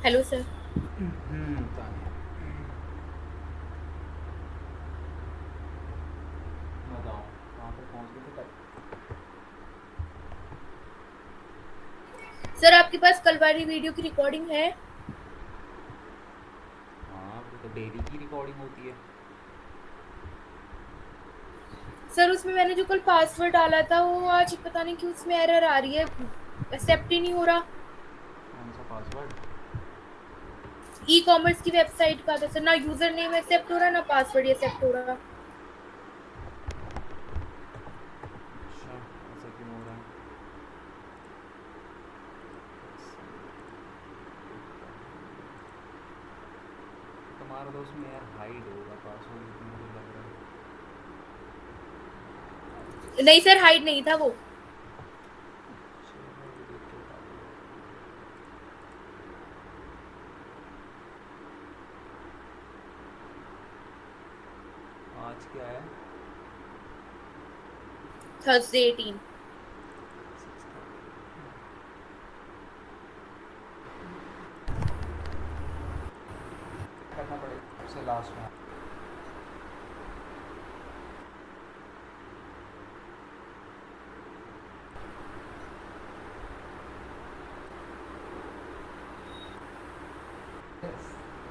Hello sir. Tania बताओ कहाँ तक पहुँच गए थे कल। सर आपके पास कल वाली वीडियो की रिकॉर्डिंग है? हाँ वो तो डेली की रिकॉर्डिंग होती है। सर उसमें मैंने जो कल पासवर्ड डाला था वो आज पता नहीं क्यों उसमें एरर आ रही है। एक्सेप्ट ही नहीं हो रहा। कौन सा पासवर्ड? ई कॉमर्स की वेबसाइट का था सर, ना यूजर नेम एक्सेप्ट हो रहा ना पासवर्ड एक्सेप्ट हो रहा। अच्छा, ऐसा क्यों हो रहा है? एक सेकंड, देखता हूँ। तुम्हारा तो उसमें यार हाइड होगा पासवर्ड, जितना मुझे लग रहा है। नहीं सर, हाइड नहीं था वो। चलो वो देख के बता दो। आज क्या है? थर्सडे 18। 6:30 करना पड़ेगा सबसे लास्ट में।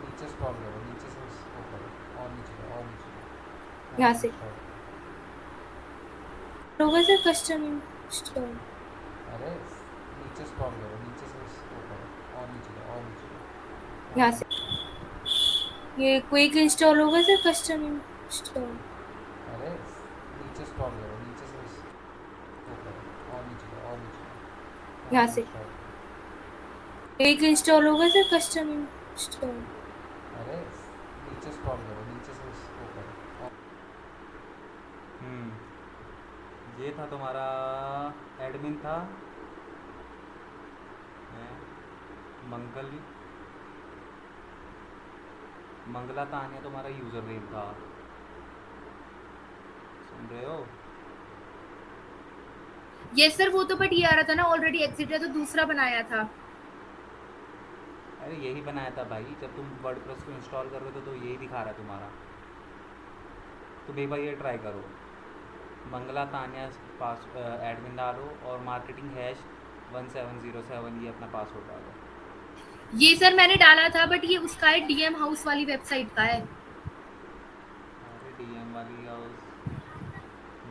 नीचे स्क्रॉल करो, नीचे से वो करो, और नीचे जाओ, और नीचे जाओ, यहाँ यहाँ से इंस्टॉल। होगा सर कस्टम इंस्टॉल। अरे नीचे स्क्रॉल करो, नीचे से वो करो, और नीचे जाओ, और नीचे जाओ, यहाँ यहाँ से इंस्टॉल। ये क्विक इंस्टॉल होगा सर कस्टम इंस्टॉल। अरे नीचे स्क्रॉल करो, नीचे से वो करो, और नीचे जाओ, और नीचे जाओ, यहाँ यहाँ से इंस्टॉल। क्विक इंस्टॉल होगा सर कस्टम इंस्टॉल। अरे नीचे स्क्रॉल करो, नीचे से वो करो, और ये था तुम्हारा एडमिन था। हैं? मंगल मंगला तान्या तुम्हारा यूज़र नेम था। सुन रहे हो? ये सर वो तो बट ये आ रहा था ना ऑलरेडी एग्जिट है तो दूसरा बनाया था। अरे यही बनाया था भाई, जब तुम वर्डप्रेस को इंस्टॉल कर रहे थे तो यही दिखा रहा है तुम्हारा। तुम एक बार ये ट्राई करो, मंगला तान्या पास एडमिन डालो और मार्केटिंग हैश 1707 ये अपना पासवर्ड डालो। ये सर मैंने डाला था बट ये उसका है, डीएम हाउस वाली वेबसाइट का है। अरे डीएम वाली हाउस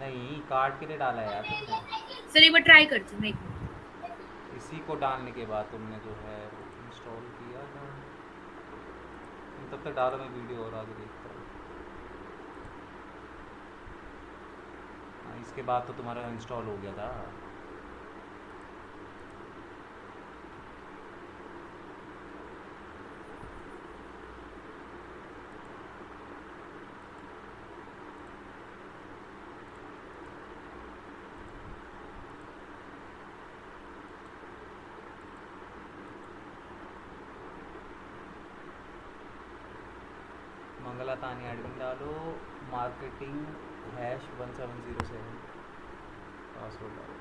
नहीं, कार्ड के लिए डाला है यार तुमने। सर एक बार ट्राई करती हूँ, एक मिनट। इसी को डालने के बाद तुमने जो है वो इंस्टॉल किया था। तुम तब तक डालो, मैं वीडियो और आगे देखता हूँ। हाँ, इसके बाद तो तुम्हारा इंस्टॉल हो गया था। मंगला तानी एडमिन डालो, मार्केटिंग हैश 1707 पासवर्ड डालो।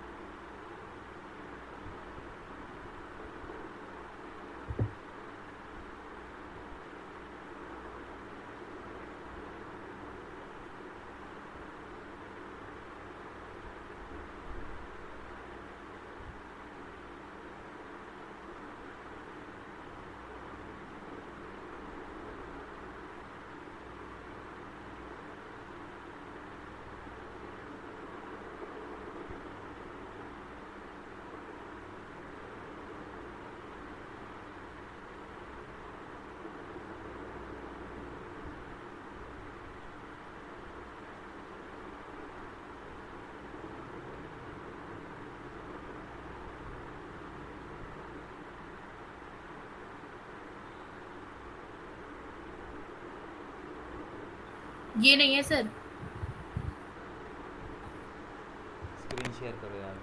ये नहीं है सर। स्क्रीन शेयर करो यार।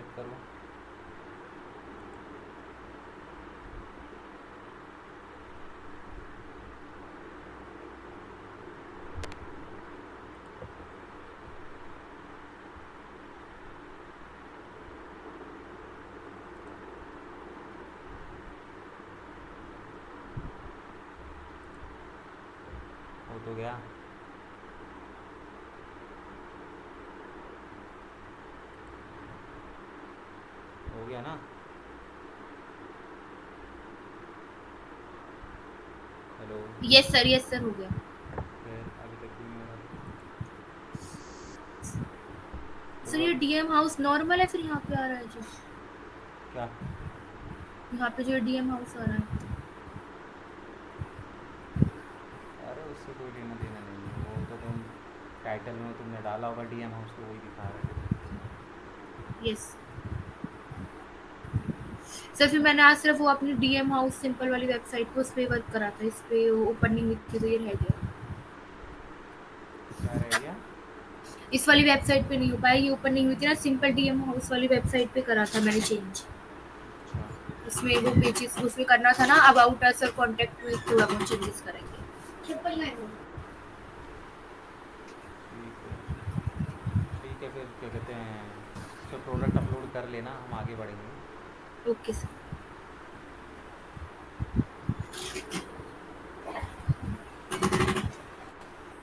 क्लिक करो। हो तो गया। हो गया ना? हेलो? यस सर हो गया। फिर अभी तक क्यों नहीं हो रहा? सर ये प्रोडक्ट डीएम हाउस नॉर्मल है, फिर यहाँ पे आ रहा है जो क्या? यहाँ पे जो डीएम हाउस आ रहा है। अरे उससे कोई लेना देना नहीं है, वो तो तुम टाइटल में तुमने डाला होगा डीएम हाउस, तो वही दिखा रहा है। यस सर, फिर मैंने आज सिर्फ वो अपनी डीएम हाउस सिंपल वाली वेबसाइट पे उस पे वर्क करा था, इस पे ओपन नहीं हुई थी तो ये रह गया। क्या रह गया? इस वाली वेबसाइट पे नहीं हो पाया, ये ओपन नहीं हुई थी ना, सिंपल डीएम हाउस वाली वेबसाइट पे करा था मैंने चेंज। अच्छा, उसमें वो पेजेस उसमें करना था ना, अबाउट अस और कॉन्टैक्ट में थोड़ा बहुत चेंजेस करेंगे। ट्रिपल नाइन ठीक है। ठीक है, फिर क्या कहते हैं, इस पर प्रोडक्ट अपलोड कर लेना, हम आगे बढ़ेंगे। Okay sir.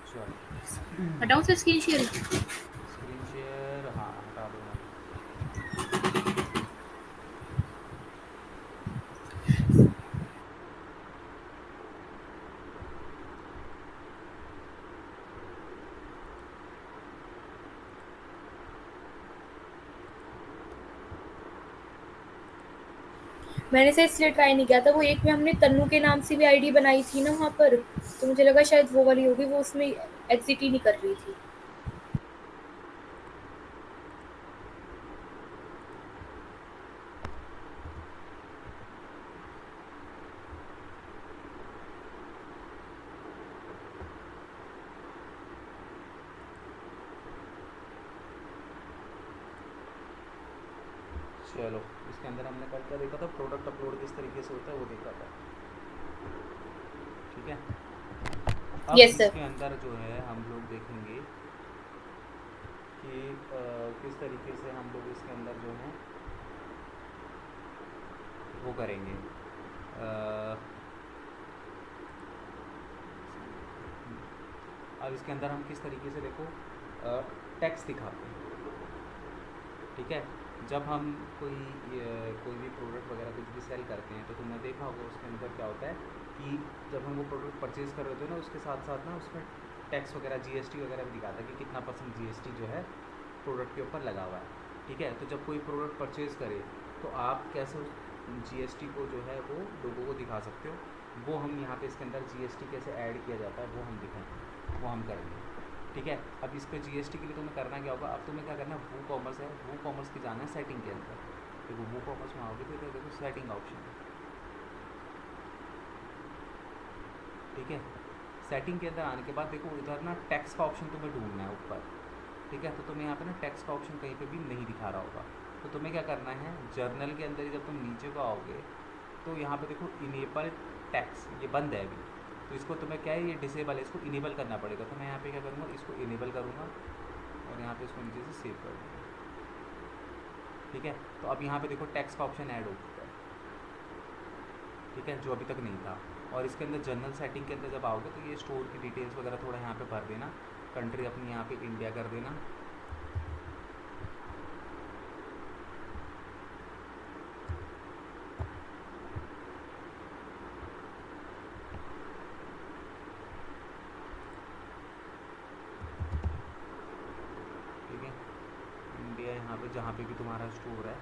चलो। हटाऊं sir screen share? Screen share, हाँ हटा दो ना। मैंने सर इसलिए ट्राई नहीं किया था, वो एक में हमने तन्नू के नाम से भी आईडी बनाई थी ना वहाँ पर, तो मुझे लगा शायद वो वाली होगी, वो उसमें एग्जिट ही नहीं कर रही थी। चलो, इसके अंदर हमने कल क्या देखा था, प्रोडक्ट अपलोड किस तरीके से होता है वो देखा था। ठीक है। अब यस सर। इसके अंदर जो है हम लोग देखेंगे कि किस तरीके से हम लोग इसके अंदर जो है वो करेंगे। अब इसके अंदर हम किस तरीके से देखो टैक्स दिखाते हैं। ठीक है। जब हम कोई भी प्रोडक्ट वगैरह कुछ भी सेल करते हैं तो तुमने देखा होगा उसके अंदर क्या होता है कि जब हम वो प्रोडक्ट परचेज़ कर रहे होते हैं ना, उसके साथ साथ ना उसमें टैक्स वगैरह जीएसटी वगैरह भी दिखाता है कि कितना % जीएसटी जो है प्रोडक्ट के ऊपर लगा हुआ है। ठीक है। तो जब कोई प्रोडक्ट परचेज़ करे तो आप कैसे उस जीएसटी को जो है वो लोगों को दिखा सकते हो, वो हम यहाँ पे इसके अंदर जीएसटी कैसे ऐड किया जाता है वो हम दिखाएंगे, वो हम करेंगे। ठीक है। अब इस पे जीएसटी के लिए तुम्हें करना क्या होगा, अब तुम्हें क्या करना है, वो कॉमर्स है, वो कॉमर्स की जाना है सेटिंग के अंदर। देखो वो कॉमर्स में आओगे तो देखो सेटिंग ऑप्शन है। ठीक है। सेटिंग के अंदर आने के बाद देखो इधर ना टैक्स का ऑप्शन तुम्हें ढूंढना है ऊपर। ठीक है। तो तुम्हें यहाँ पे ना टैक्स का ऑप्शन कहीं पे भी नहीं दिखा रहा होगा, तो तुम्हें क्या करना है, जर्नल के अंदर ही जब तुम नीचे को आओगे तो यहाँ पे देखो इनेबल टैक्स, ये बंद है अभी, तो इसको तुम्हें क्या है, ये डिसेबल है, इसको इनेबल करना पड़ेगा। तो मैं यहाँ पे क्या करूँगा, इसको इनेबल करूँगा और यहाँ पे इसको नीचे से सेव कर दूँगा। ठीक है। तो अब यहाँ पे देखो टैक्स का ऑप्शन ऐड हो चुका है। ठीक है, जो अभी तक नहीं था। और इसके अंदर जनरल सेटिंग के अंदर जब आओगे तो ये स्टोर की डिटेल्स वगैरह थोड़ा यहाँ पे भर देना, कंट्री अपनी यहाँ पे इंडिया कर देना। ठीक है। इंडिया यहाँ पे जहाँ पे भी तुम्हारा स्टोर है।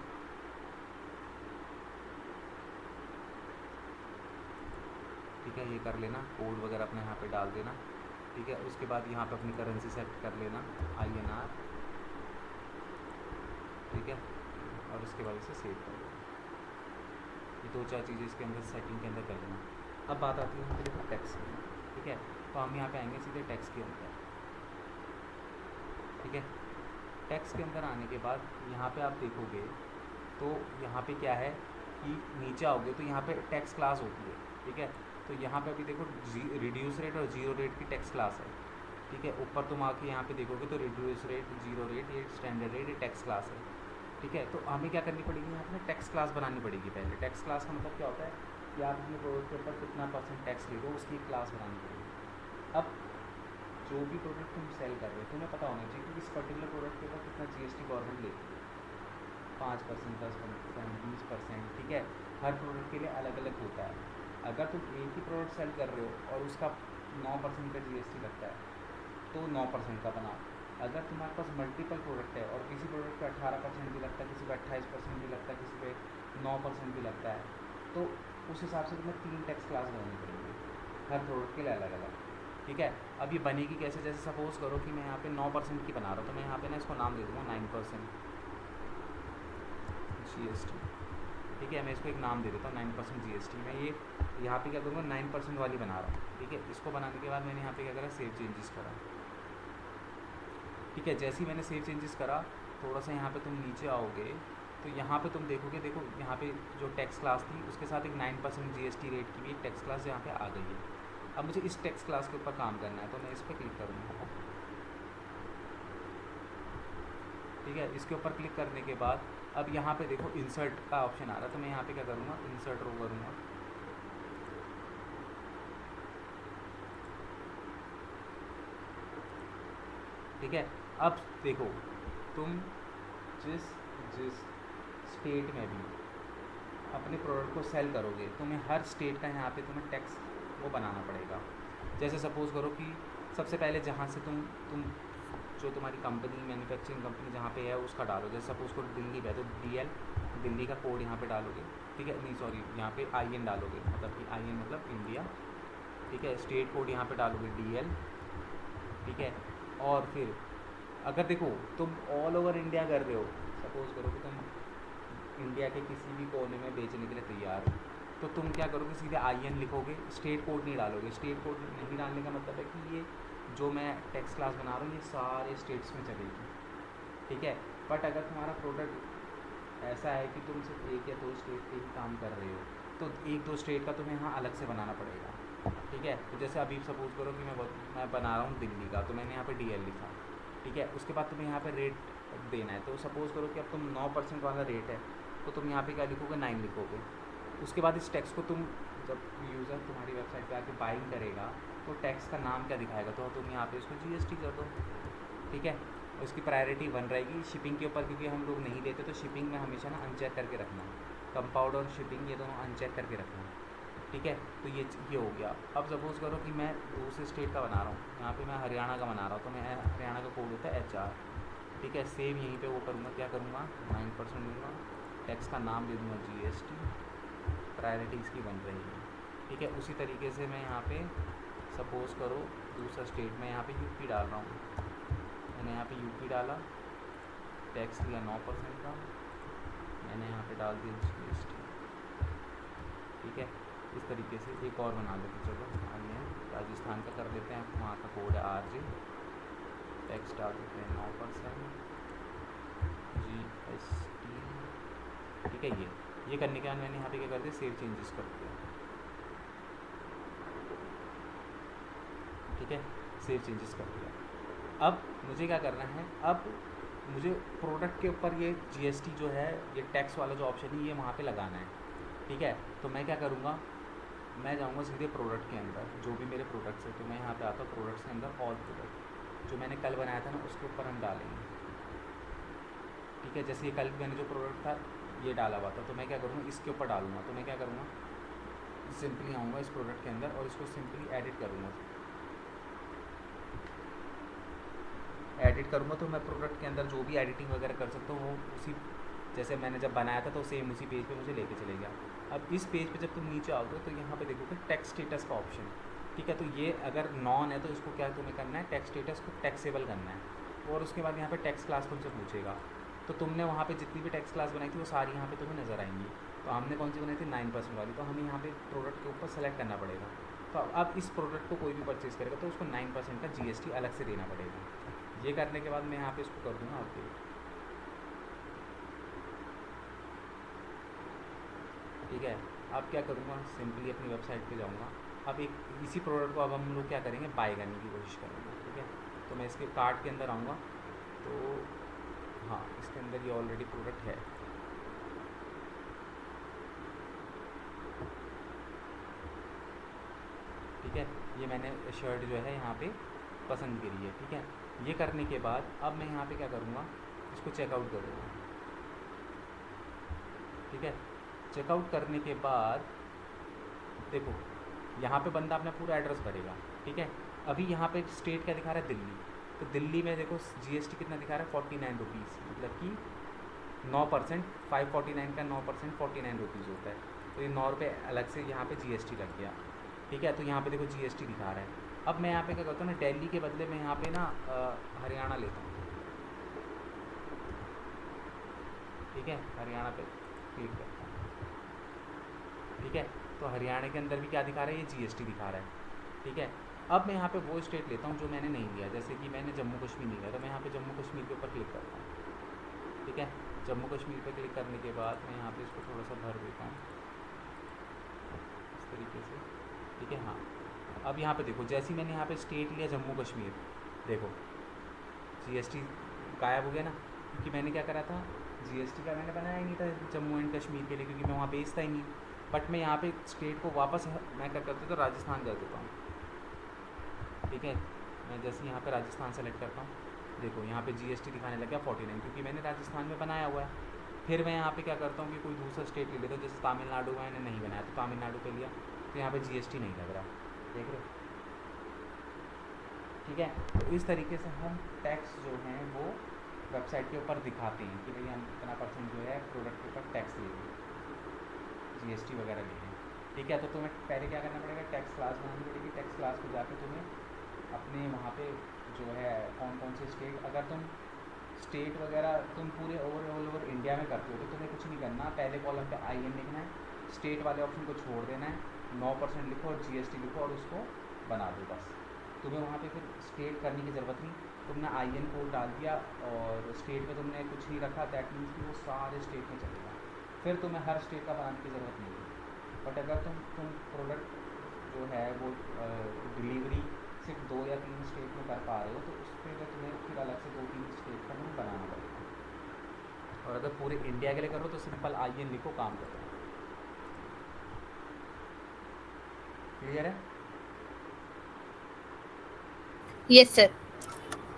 ठीक है, ये कर लेना, कोड वगैरह अपने यहाँ पे डाल देना। ठीक है। उसके बाद यहाँ पे अपनी करेंसी सेट कर लेना INR। ठीक है। और उसके बाद इसे सेव कर देना। ये 2-4 चीज़ें इसके अंदर सेटिंग के अंदर कर लेना। अब बात आती है यहाँ पे देखो टैक्स की। ठीक है। तो हम यहाँ पे आएंगे सीधे टैक्स के अंदर। ठीक है। टैक्स के अंदर आने के बाद यहाँ पे आप देखोगे तो यहाँ पे क्या है कि नीचे आओगे तो यहाँ पे टैक्स क्लास होती है, ठीक है। तो यहाँ पे अभी देखो रिड्यूस रेट और जीरो रेट की टैक्स क्लास है, ठीक है। ऊपर तुम आके यहाँ पे देखोगे तो रिड्यूस रेट, जीरो रेट, ये स्टैंडर्ड रेट, ये टैक्स क्लास है, ठीक है। तो हमें क्या करनी पड़ेगी, यहाँ पे टैक्स क्लास बनानी पड़ेगी पहले। टैक्स क्लास का मतलब क्या होता है कि आप अपने प्रोडक्ट के ऊपर कितना % टैक्स ले दो, उसकी क्लास बनानी पड़ेगी। अब जो भी प्रोडक्ट तुम सेल कर रहे हो तुम्हें पता होना चाहिए कि इस पर्टिकुलर प्रोडक्ट के ऊपर कितना GST गवर्नमेंट लेती है, 5%, 10%, 20%, ठीक है। हर प्रोडक्ट के लिए अलग अलग होता है। अगर तुम एक ही प्रोडक्ट सेल कर रहे हो और उसका 9% का GST लगता है तो 9% का बनाओ। अगर तुम्हारे पास मल्टीपल प्रोडक्ट है और किसी प्रोडक्ट पे 18% भी लगता है, किसी पे 28% भी लगता है, किसी पे 9% भी लगता है, तो उस हिसाब से तुम्हें 3 टैक्स क्लास बनानी पड़ेगी हर प्रोडक्ट के लिए अलग अलग, ठीक है। अब ये बनेगी कैसे, जैसे सपोज़ करो कि मैं यहाँ पे 9% की बना रहा हूँ, तो मैं यहाँ पे ना इसको नाम दे दूँगा 9% GST, ठीक है। मैं इसको एक नाम दे देता हूँ 9% GST। मैं ये यहाँ पे क्या करूँगा, 9% वाली बना रहा हूँ, ठीक है। इसको बनाने के बाद मैंने यहाँ पे क्या करा, सेव चेंजेस करा, ठीक है। जैसे ही मैंने सेव चेंजेस करा, थोड़ा सा यहाँ पे तुम नीचे आओगे तो यहाँ पे तुम देखोगे, देखो यहाँ पे जो टैक्स क्लास थी उसके साथ एक 9% GST रेट की भी एक टैक्स क्लास यहाँ पे आ गई है। अब मुझे इस टैक्स क्लास के ऊपर काम करना है, तो मैं इस पर क्लिक करूँगा, ठीक है। इसके ऊपर क्लिक करने के बाद अब यहाँ पे देखो इंसर्ट का ऑप्शन आ रहा है, तो मैं यहाँ पे क्या करूँगा, इंसर्ट रो करूँगा, ठीक है। अब देखो तुम जिस जिस स्टेट में भी अपने प्रोडक्ट को सेल करोगे, तुम्हें हर स्टेट का यहाँ पे तुम्हें टैक्स वो बनाना पड़ेगा। जैसे सपोज़ करो कि सबसे पहले जहाँ से तुम जो तुम्हारी कंपनी, मैन्युफैक्चरिंग कंपनी जहाँ पे है उसका डालो। जैसे सपोज़ करो दिल्ली में है तो DL, दिल्ली का कोड यहाँ पे डालोगे, ठीक है। नहीं सॉरी, यहाँ पे IN डालोगे, मतलब कि IN मतलब इंडिया, ठीक है। स्टेट कोड यहाँ पे डालोगे DL, ठीक है। और फिर अगर देखो तुम ऑल ओवर इंडिया कर रहे हो, सपोज़ करो कि तुम इंडिया के किसी भी कोने में बेचने के लिए तैयार हो, तो तुम क्या करोगे, सीधे IN लिखोगे, स्टेट कोड नहीं डालोगे। स्टेट कोड नहीं डालने का मतलब है कि ये जो मैं टैक्स क्लास बना रहा हूँ ये सारे स्टेट्स में चलेगी, ठीक है। बट अगर तुम्हारा प्रोडक्ट ऐसा है कि तुम सिर्फ 1 या 2 स्टेट पे ही काम कर रहे हो, तो 1-2 स्टेट का तुम्हें यहाँ अलग से बनाना पड़ेगा, ठीक है। तो जैसे अभी सपोज़ करो कि मैं बना रहा हूँ दिल्ली का, तो मैंने यहाँ पे DL लिखा, ठीक है। उसके बाद तुम्हें यहाँ पे रेट देना है, तो सपोज़ करो कि अब तुम 9% वाला रेट है, तो तुम यहाँ पे क्या लिखोगे, 9 लिखोगे। उसके बाद इस टैक्स को तुम, जब यूज़र तुम्हारी वेबसाइट पे आके बाइंग करेगा तो टैक्स का नाम क्या दिखाएगा, तो तुम यहाँ पे इसको GST कर दो, ठीक है। उसकी प्रायोरिटी 1 रहेगी शिपिंग के ऊपर, क्योंकि हम लोग नहीं देते, तो शिपिंग में हमेशा ना अनचेक करके रखना है। कंपाउंड और शिपिंग ये दोनों अनचेक करके रखना है, ठीक है। तो ये हो गया। अब सपोज़ करो कि मैं दूसरे स्टेट का बना रहा हूँ, यहाँ पे मैं हरियाणा का बना रहा हूँ, तो मैं हरियाणा का कोड होता है HR, ठीक है। सेम यहीं पे वो करूँगा, क्या करूँगा, 9% दूँगा, टैक्स का नाम दे दूँगा GST, प्रायोरिटी इसकी 1 रहेगी, ठीक है। उसी तरीके से मैं यहाँ पे सपोज़ करो दूसरा स्टेट में यहाँ पे UP डाल रहा हूँ, मैंने यहाँ पे UP डाला, टैक्स लिया 9% का, मैंने यहाँ पे डाल दिया GST, ठीक है। इस तरीके से एक और बना लेते, चलो आइए राजस्थान का कर लेते हैं, वहाँ का कोड है RJ, टैक्स डाल देते हैं 9% GST, ठीक है। ये करने के बाद मैंने यहाँ पे क्या कर दिया, सेव चेंजेस कर दिया, ठीक है। सेव चेंजेस कर दिया। अब मुझे क्या करना है, अब मुझे प्रोडक्ट के ऊपर ये GST जो है, ये टैक्स वाला जो ऑप्शन है, ये वहाँ पे लगाना है, ठीक है। तो मैं क्या करूँगा, मैं जाऊँगा सीधे प्रोडक्ट के अंदर, जो भी मेरे प्रोडक्ट्स है, तो मैं यहाँ पे आता हूँ प्रोडक्ट्स के अंदर, ऑल प्रोडक्ट जो मैंने कल बनाया था ना उसके ऊपर हम डालेंगे, ठीक है। जैसे ये कल मैंने जो प्रोडक्ट था ये डाला हुआ था, तो मैं क्या करूँगा, इसके ऊपर डालूँगा। तो मैं क्या करूँगा, सिंपली आऊँगा इस प्रोडक्ट के अंदर और इसको सिंपली एडिट करूँगा। एडिट करूँगा तो मैं प्रोडक्ट के अंदर जो भी एडिटिंग वगैरह कर सकता हूँ वो उसी, जैसे मैंने जब बनाया था तो सेम उसी पेज पे मुझे लेके चले गया। अब इस पेज पे जब तुम नीचे आओगे तो यहाँ पे देखोगे टैक्स स्टेटस का ऑप्शन, ठीक है। तो ये अगर नॉन है तो इसको क्या तुम्हें करना है, टैक्स स्टेटस को टैक्सेबल करना है, और उसके बाद यहाँ पे टैक्स क्लास तुमसे पूछेगा। तो तुमने वहाँ पे जितनी भी टैक्स क्लास बनाई थी वो सारी यहाँ पे तुम्हें नज़र आएंगी। तो हमने कौन सी बनाई थी, 9% वाली, तो हमें यहाँ पे प्रोडक्ट के ऊपर सेलेक्ट करना पड़ेगा। तो अब इस प्रोडक्ट को कोई भी परचेज़ करेगा तो उसको 9% का GST अलग से देना पड़ेगा। ये करने के बाद मैं यहाँ पे इसको कर दूँगा अपडेट, ठीक है। अब क्या करूँगा, सिंपली अपनी वेबसाइट पे जाऊँगा। अब एक इसी प्रोडक्ट को अब हम लोग क्या करेंगे, बाय करने की कोशिश करेंगे, ठीक है। तो मैं इसके कार्ट के अंदर आऊँगा, तो हाँ इसके अंदर ये ऑलरेडी प्रोडक्ट है, ठीक है। ये मैंने शर्ट जो है यहाँ पे पसंद करी है, ठीक है। ये करने के बाद अब मैं यहाँ पे क्या करूँगा, इसको चेकआउट करूँगा, ठीक है। चेकआउट करने के बाद देखो यहाँ पे बंदा अपना पूरा एड्रेस भरेगा, ठीक है। अभी यहाँ पे स्टेट क्या दिखा रहा है, दिल्ली। तो दिल्ली में देखो जीएसटी कितना दिखा रहा है, 49 रुपीज़, मतलब कि 9%। 549 का 9% 49 रुपीज़ होता है। तो ये 9 रुपये अलग से यहाँ पे जीएसटी लग गया, ठीक है। तो यहाँ पे देखो जीएसटी दिखा रहा है। अब मैं यहाँ पे क्या करता हूँ ना, दिल्ली के बदले में यहाँ पे ना हरियाणा लेता हूँ, ठीक है। हरियाणा पे क्लिक करता हूँ, ठीक है। तो हरियाणा के अंदर भी क्या दिखा रहा है, ये जीएसटी दिखा रहा है, ठीक है। अब मैं यहाँ पे वो स्टेट लेता हूँ जो मैंने नहीं लिया, जैसे कि मैंने जम्मू कश्मीर नहीं लिया, तो मैं यहाँ पे जम्मू कश्मीर के ऊपर क्लिक करता हूँ, ठीक है। जम्मू कश्मीर पे क्लिक करने के बाद मैं यहाँ पे इसको थोड़ा सा भर देता हूँ इस तरीके से, ठीक है। हाँ अब यहाँ पे देखो, जैसे ही मैंने यहाँ पे स्टेट लिया जम्मू कश्मीर, देखो जीएसटी गायब हो गया ना, क्योंकि मैंने क्या करा था, जीएसटी का मैंने बनाया ही नहीं था जम्मू एंड कश्मीर के लिए, क्योंकि मैं वहाँ बेचता ही नहीं। बट मैं यहाँ पे स्टेट को वापस मैं क्या करता हूँ, तो राजस्थान कर देता हूँ, ठीक है। मैं जैसे यहाँ पे राजस्थान सेलेक्ट करता हूँ, देखो यहाँ पे जीएसटी दिखाने लग गया 49, क्योंकि मैंने राजस्थान में बनाया हुआ है। फिर मैं यहाँ पे क्या करता हूँ कि कोई दूसरा स्टेट ले लेता हूँ, जैसे तमिलनाडु मैंने नहीं बनाया, तो तमिलनाडु पे लिया, तो यहाँ पे जीएसटी नहीं लग रहा, देख रहे हो, ठीक है। तो इस तरीके से हम टैक्स जो हैं वो वेबसाइट के ऊपर दिखाते हैं कि भाई हम इतना परसेंट जो है प्रोडक्ट के ऊपर टैक्स ले लें, जीएसटी वगैरह ले लें, ठीक है। तो तुम्हें पहले क्या करना पड़ेगा, टैक्स क्लास बनानी पड़ेगी। टैक्स क्लास को जाके तुम्हें अपने वहाँ पे जो है कौन कौन से स्टेट, अगर तुम स्टेट वगैरह तुम पूरे ऑल ओवर इंडिया में करते हो तो तुम्हें कुछ नहीं करना, पहले कॉलम पे आई एन लिखना है, स्टेट वाले ऑप्शन को छोड़ देना है, 9% लिखो और जीएसटी लिखो और उसको बना दो बस। तुम्हें वहाँ पे फिर स्टेट करने की ज़रूरत नहीं, तुमने आई एन कोड डाल दिया और स्टेट में तुमने कुछ नहीं रखा, दैट मीन्स कि वो सारे स्टेट में चलेगा, फिर तुम्हें हर स्टेट का बनाने की ज़रूरत नहीं है। बट अगर तुम प्रोडक्ट जो है वो डिलीवरी सिर्फ 2 या 3 स्टेट में कर पा रहे हो, तो उस पर तुम्हें फिर अलग से 2-3 स्टेट का तुम्हें बनाना पड़ेगा। और अगर पूरे इंडिया के लिए करो तो सिंपल आई एन लिखो, काम करो। क्लियर है? Yes sir.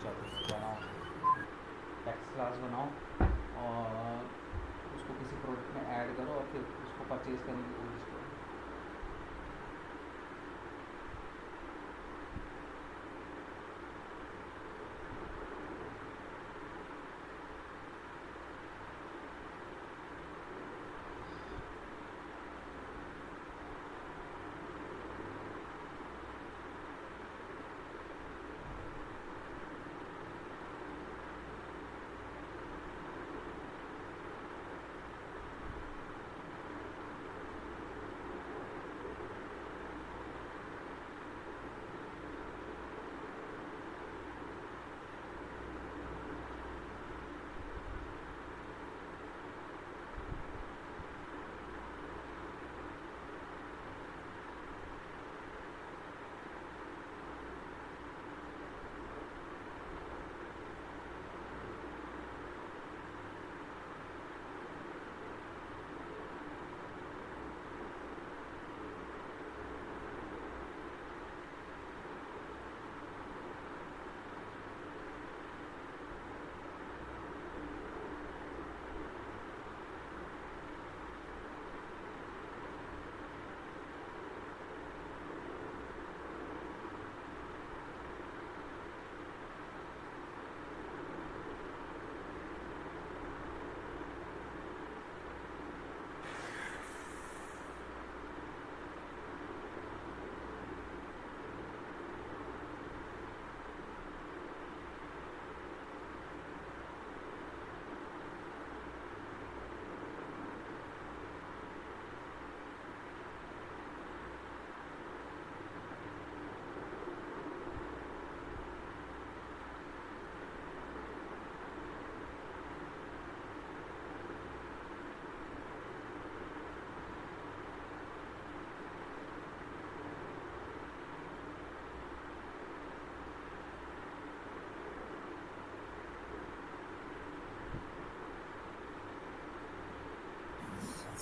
चलो बनाओ, टैक्स क्लास बनाओ और उसको किसी प्रोडक्ट में ऐड करो और फिर उसको परचेज करने की कोशिश करो।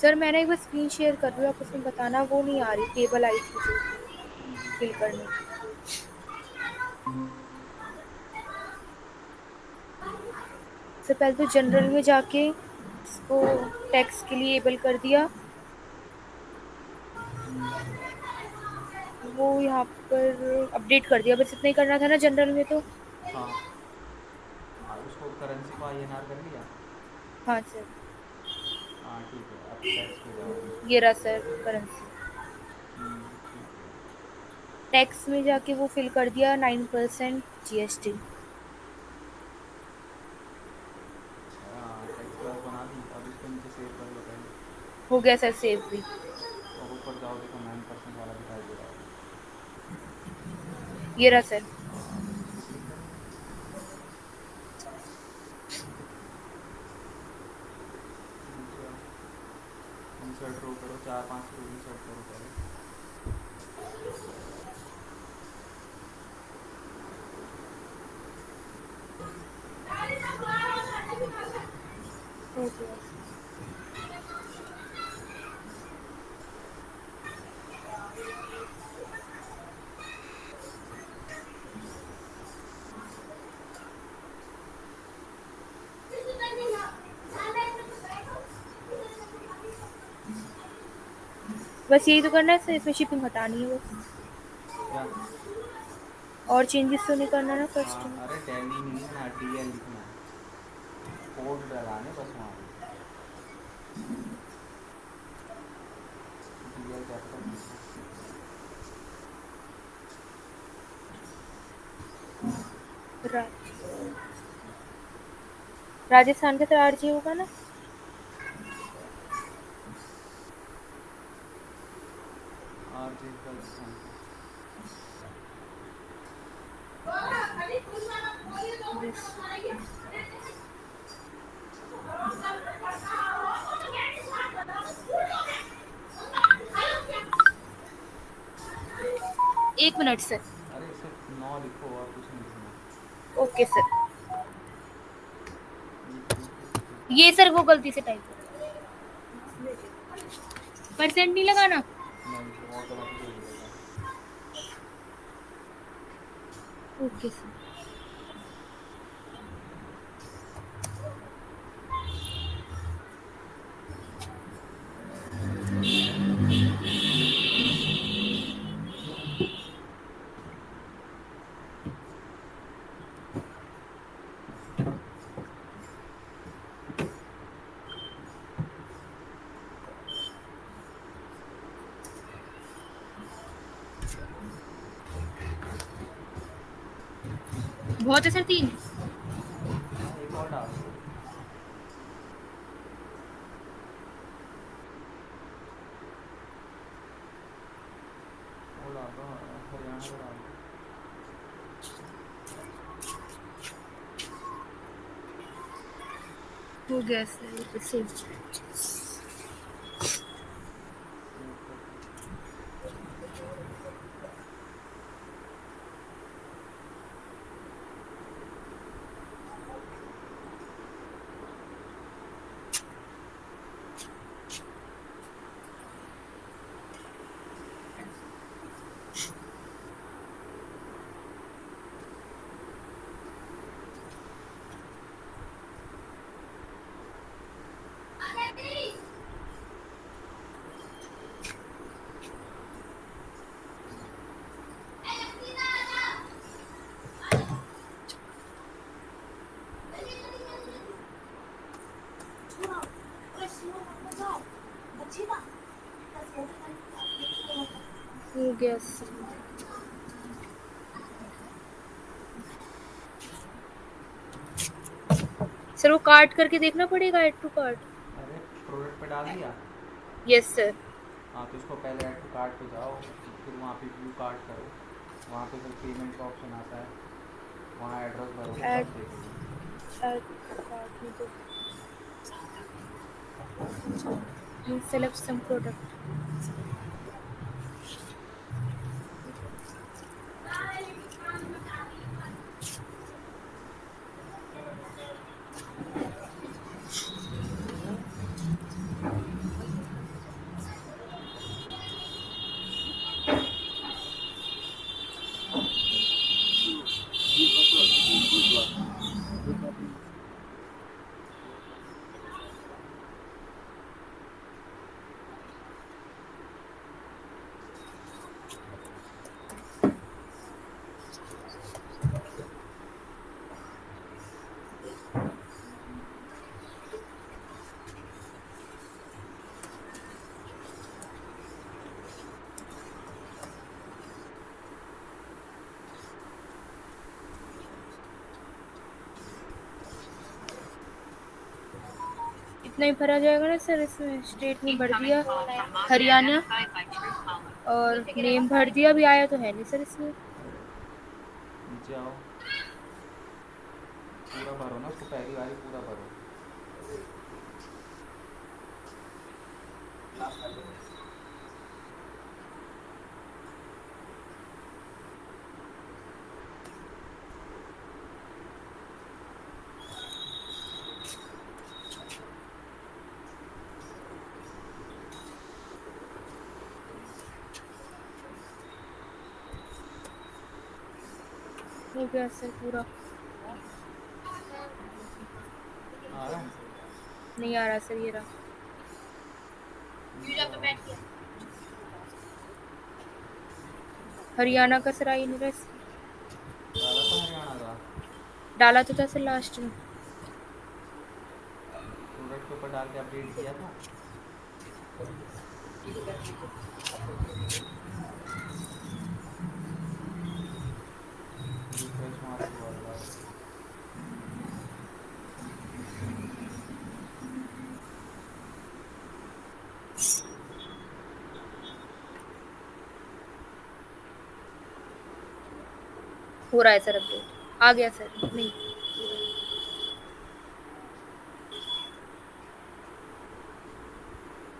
सर मैंने एक बार स्क्रीन शेयर कर दिया, आप उसमें बताना, वो नहीं आ रही, टेबल आई थी जो फिल करने की। सबसे पहले तो जनरल में जाके इसको टैक्स के लिए एबल कर दिया, वो यहाँ पर अपडेट कर दिया, बस इतना ही करना था ना जनरल में तो। हाँ। उसको करेंसी को INR कर लिया। हाँ सर। हाँ ठीक है, अब टैक्स पे जाओ। ये रहा सर करेंसी। ठीक है। टैक्स में जाके वो फिल कर दिया 9% GST। हाँ, टैक्स क्लास बना दी, अब इसको नीचे सेव कर लो पहले। हो गया सर सेव भी। अब ऊपर जाओ, देखो 9% वाला दिखाई दे रहा होगा। ये रहा सर। हाँ, बस इस पर क्लिक करो। नीचे आओ, इंसर्ट रो करो, 4-5 रो इंसर्ट करो पहले। हो गया। बस यही तो करना है सर, इसमें शिपिंग हटानी है बस, क्या? और चेंजेस तो नहीं करना ना फर्स्ट में। अरे डेली नहीं लिखना, DL लिखना है, कोड डलाने बस वहाँ पे। DL कैपिटल लिखो। रा- राजस्थान का तो RJ होगा ना। RJ राजस्थान का। एक मिनट सर। अरे सिर्फ 9 लिखो, और कुछ नहीं लिखना। Okay sir. लिख के सेव ये करो। सर वो गलती से टाइप परसेंट नहीं लगाना। नहीं, वो ऑटोमेटिक हो जाएगा। Okay sir. बहुत है सर 3। हाँ, एक और डाल दो। वो डाल दो, हरियाणा का डाल दो। हो गया सर, ये सेव। सेव कर दो। हो गया सर। सर वो काट करके देखना पड़ेगा, ऐड टू कार्ट। अरे प्रोडक्ट पे डाल दिया। Yes sir. हाँ, तो इसको पहले ऐड टू कार्ट पे जाओ, फिर वहाँ पे व्यू कार्ट करो, वहाँ पे फिर पेमेंट का ऑप्शन आता है, वहाँ एड्रेस भरोगे ऐड तब देखोगे। ऐड टू कार्ट में तो सेलेक्ट सम प्रोडक्ट। नहीं भरा जाएगा ना सर, इसमें स्टेट में भर दिया हरियाणा और नेम भर दिया, अभी आया तो है नहीं सर इसमें। नीचे आओ, पूरा भरो ना उसको, पहली बारी पूरा भरो। हो गया सर पूरा। आ रहा है? नहीं आ रहा सर, ये रहा। नीचे आओ। हरियाणा का सर आ ही नहीं रहा इसमें। डाला था हरियाणा का? डाला तो था सर लास्ट में। प्रोडक्ट के ऊपर डाल के अपडेट किया था? रिफ्रेश मारो दोबारा जाओ। हो रहा है सर अपडेट, आ गया सर। नहीं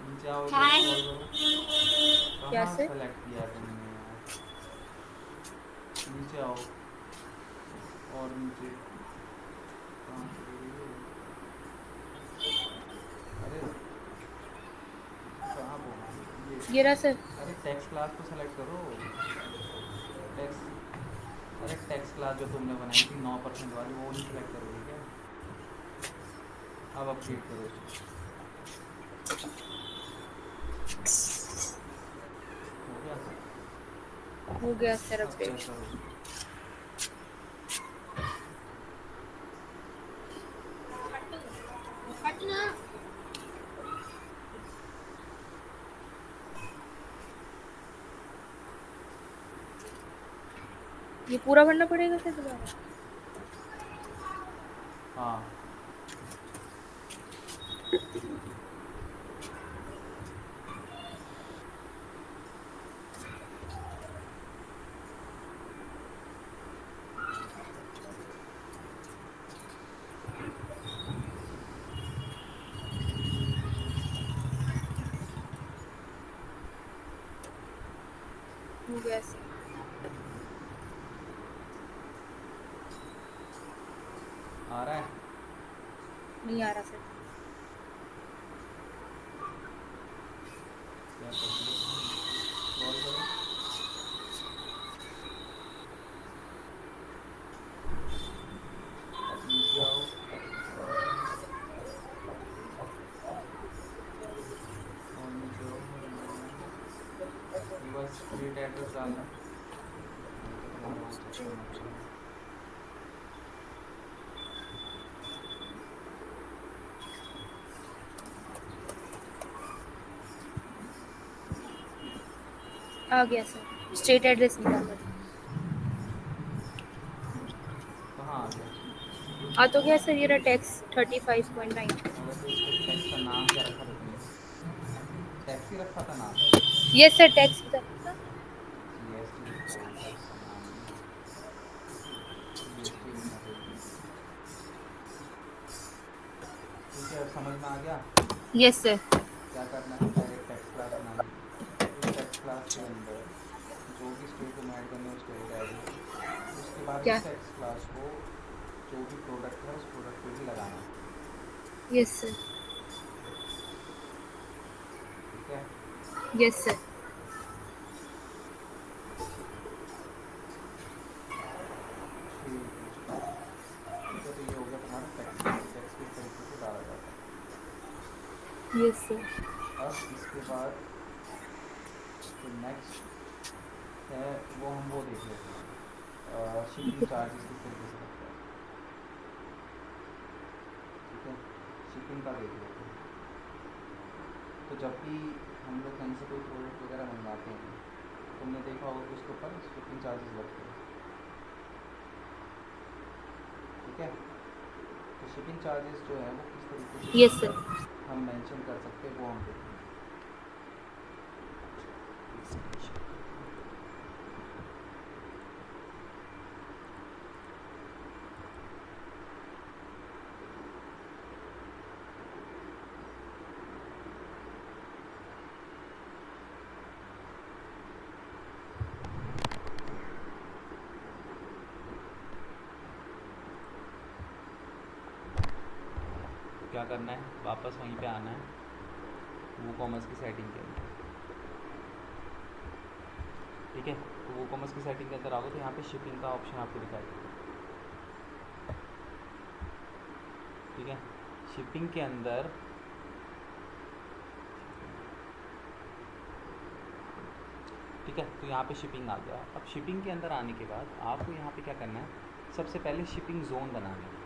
नीचे आओ, इधर स्क्रॉल करो। क्या कहाँ सर? सेलेक्ट किया है तुमने यार? नीचे आओ, और नीचे। कहाँ चले गई हो? अरे कहाँ पहुँच ये? ये रहा सर। अरे टेक्स्ट क्लास तो सेलेक्ट करो। टेक्स्ट, अरे टेक्स्ट क्लास जो तुमने बनाई थी 9% वाली, वो नहीं सेलेक्ट करोगे क्या? अब अपडेट करो उसको। हो गया? हो गया सर अब चेक अपडेट। करो। ये पूरा भरना पड़ेगा सर दोबारा? हाँ। हो गया सर। आ रहा है? नहीं आ रहा सर। क्या कर दिया तुमने? स्क्रॉल करो। अब नीचे आओ। और नीचे आओ, एक बार स्ट्रीट एड्रेस डालना, नहीं तो तुम्हारा वो चेक करना पड़ेगा। आ गया सर, स्टेट एड्रेस निकाला था। कहाँ आ गया? आ तो गया सर, ये रहा टैक्स 35.9। अरे तो इसके टैक्स का नाम क्या रखा था तुमने? टैक्स ही रखा था नाम? यस सर, टैक्स था। जीएसटी लिखो, टैक्स का नाम नहीं। जीएसटी लिखना चाहिए। ठीक है, अब समझ में आ गया? Yes sir. क्या करना है, पहले एक टैक्स क्लास बनानी है। उस टैक्स क्लास के अंदर जो भी स्टेट तुम ऐड करनी है उसको एक ऐड करो। उसके बाद क्या? उस टैक्स क्लास को जो भी प्रोडक्ट है उस प्रोडक्ट पे भी लगाना है। Yes sir. ठीक है? Yes sir. ठीक है चलो। ठीक है, तो ये हो गया तुम्हारा टैक्स क्लास। टैक्स किस तरीके से डाला जाता यस सर। है। अब इसके बाद जो नेक्स्ट है वो हम वो देख लेते हैं, शिपिंग चार्जेस किस तरीके से लगता है। ठीक है, शिपिंग का देख लेते हैं। तो जब भी हम लोग कहीं से कोई प्रोडक्ट वगैरह मंगवाते हैं तो तुमने देखा होगा कि उसके ऊपर शिपिंग चार्जेस लगते हैं। ठीक है, तो शिपिंग चार्जेस जो है वो किस तरीके से यस लगते सर। हैं। हम मेंशन कर सकते हैं वो हम देखेंगे। तो क्या करना है, वापस वहीं पे आना है वो कॉमर्स की सेटिंग के अंदर। ठीक है, तो वो कॉमर्स की सेटिंग के अंदर आओगे तो यहाँ पे शिपिंग का ऑप्शन आपको दिखाई देगा। ठीक है, शिपिंग के अंदर ठीक है, तो यहाँ पे शिपिंग आ गया। अब शिपिंग के अंदर आने के बाद आपको यहाँ पे क्या करना है, सबसे पहले शिपिंग जोन बनाना है।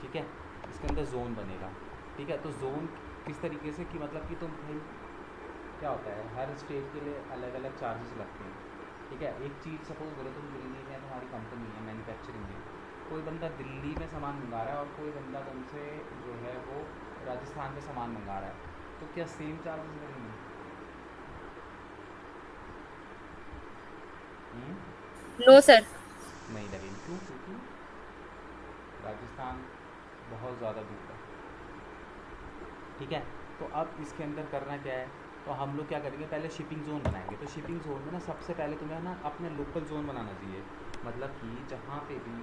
ठीक है, इसके अंदर जोन बनेगा। ठीक है, तो जोन किस तरीके से कि मतलब कि तुम भाई क्या होता है, हर स्टेट के लिए अलग अलग चार्जेस लगते हैं। ठीक है, एक चीज़ सपोज करो तुम दिल्ली में, तुम्हारी कंपनी है मैन्युफैक्चरिंग में, कोई बंदा दिल्ली में सामान मंगा रहा है और कोई बंदा तुमसे जो है वो राजस्थान में सामान मंगा रहा है, तो क्या सेम चार्जेस लगेंगे? No sir. नहीं लगेंगे। क्यों? क्योंकि राजस्थान बहुत ज़्यादा दूर है। ठीक है, तो अब इसके अंदर करना क्या है, तो हम लोग क्या करेंगे, पहले शिपिंग ज़ोन बनाएंगे। तो शिपिंग ज़ोन में ना सबसे पहले तुम्हें ना अपने लोकल ज़ोन बनाना चाहिए, मतलब कि जहाँ पे भी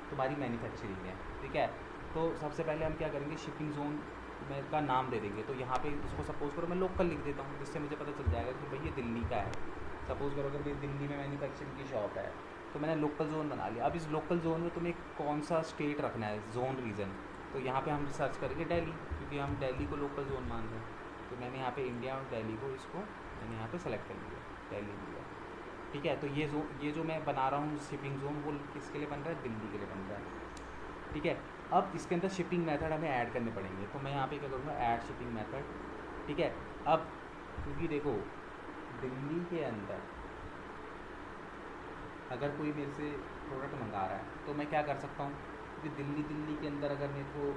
तुम्हारी मैन्युफैक्चरिंग है। ठीक है, तो सबसे पहले हम क्या करेंगे, शिपिंग ज़ोन में का नाम दे देंगे। तो यहाँ पे इसको सपोज़ करो मैं लोकल लिख देता हूँ, जिससे मुझे पता चल जाएगा कि भाई ये दिल्ली का है। सपोज़ करो अगर भाई दिल्ली में मैन्युफैक्चरिंग की शॉप है, तो मैंने लोकल ज़ोन बना लिया। अब इस लोकल ज़ोन में तुम्हें कौन सा स्टेट रखना है, जोन रीजन, तो यहाँ पे हम सर्च करेंगे दिल्ली, क्योंकि हम दिल्ली को लोकल ज़ोन मान रहे हैं। तो मैंने यहाँ पे इंडिया और दिल्ली को इसको मैंने यहाँ पे सेलेक्ट कर लिया, दिल्ली इंडिया। ठीक है, तो ये जो मैं बना रहा हूँ शिपिंग ज़ोन, वो किसके लिए बन रहा है, दिल्ली के लिए बन रहा है। ठीक है, अब इसके अंदर शिपिंग मेथड हमें ऐड करने पड़ेंगे। तो मैं यहाँ पे क्या करूँगा, ऐड शिपिंग मेथड। ठीक है, अब क्योंकि देखो दिल्ली के अंदर अगर कोई मेरे से प्रोडक्ट मंगा रहा है तो मैं क्या कर सकता हूँ, क्योंकि दिल्ली के अंदर अगर मेरे को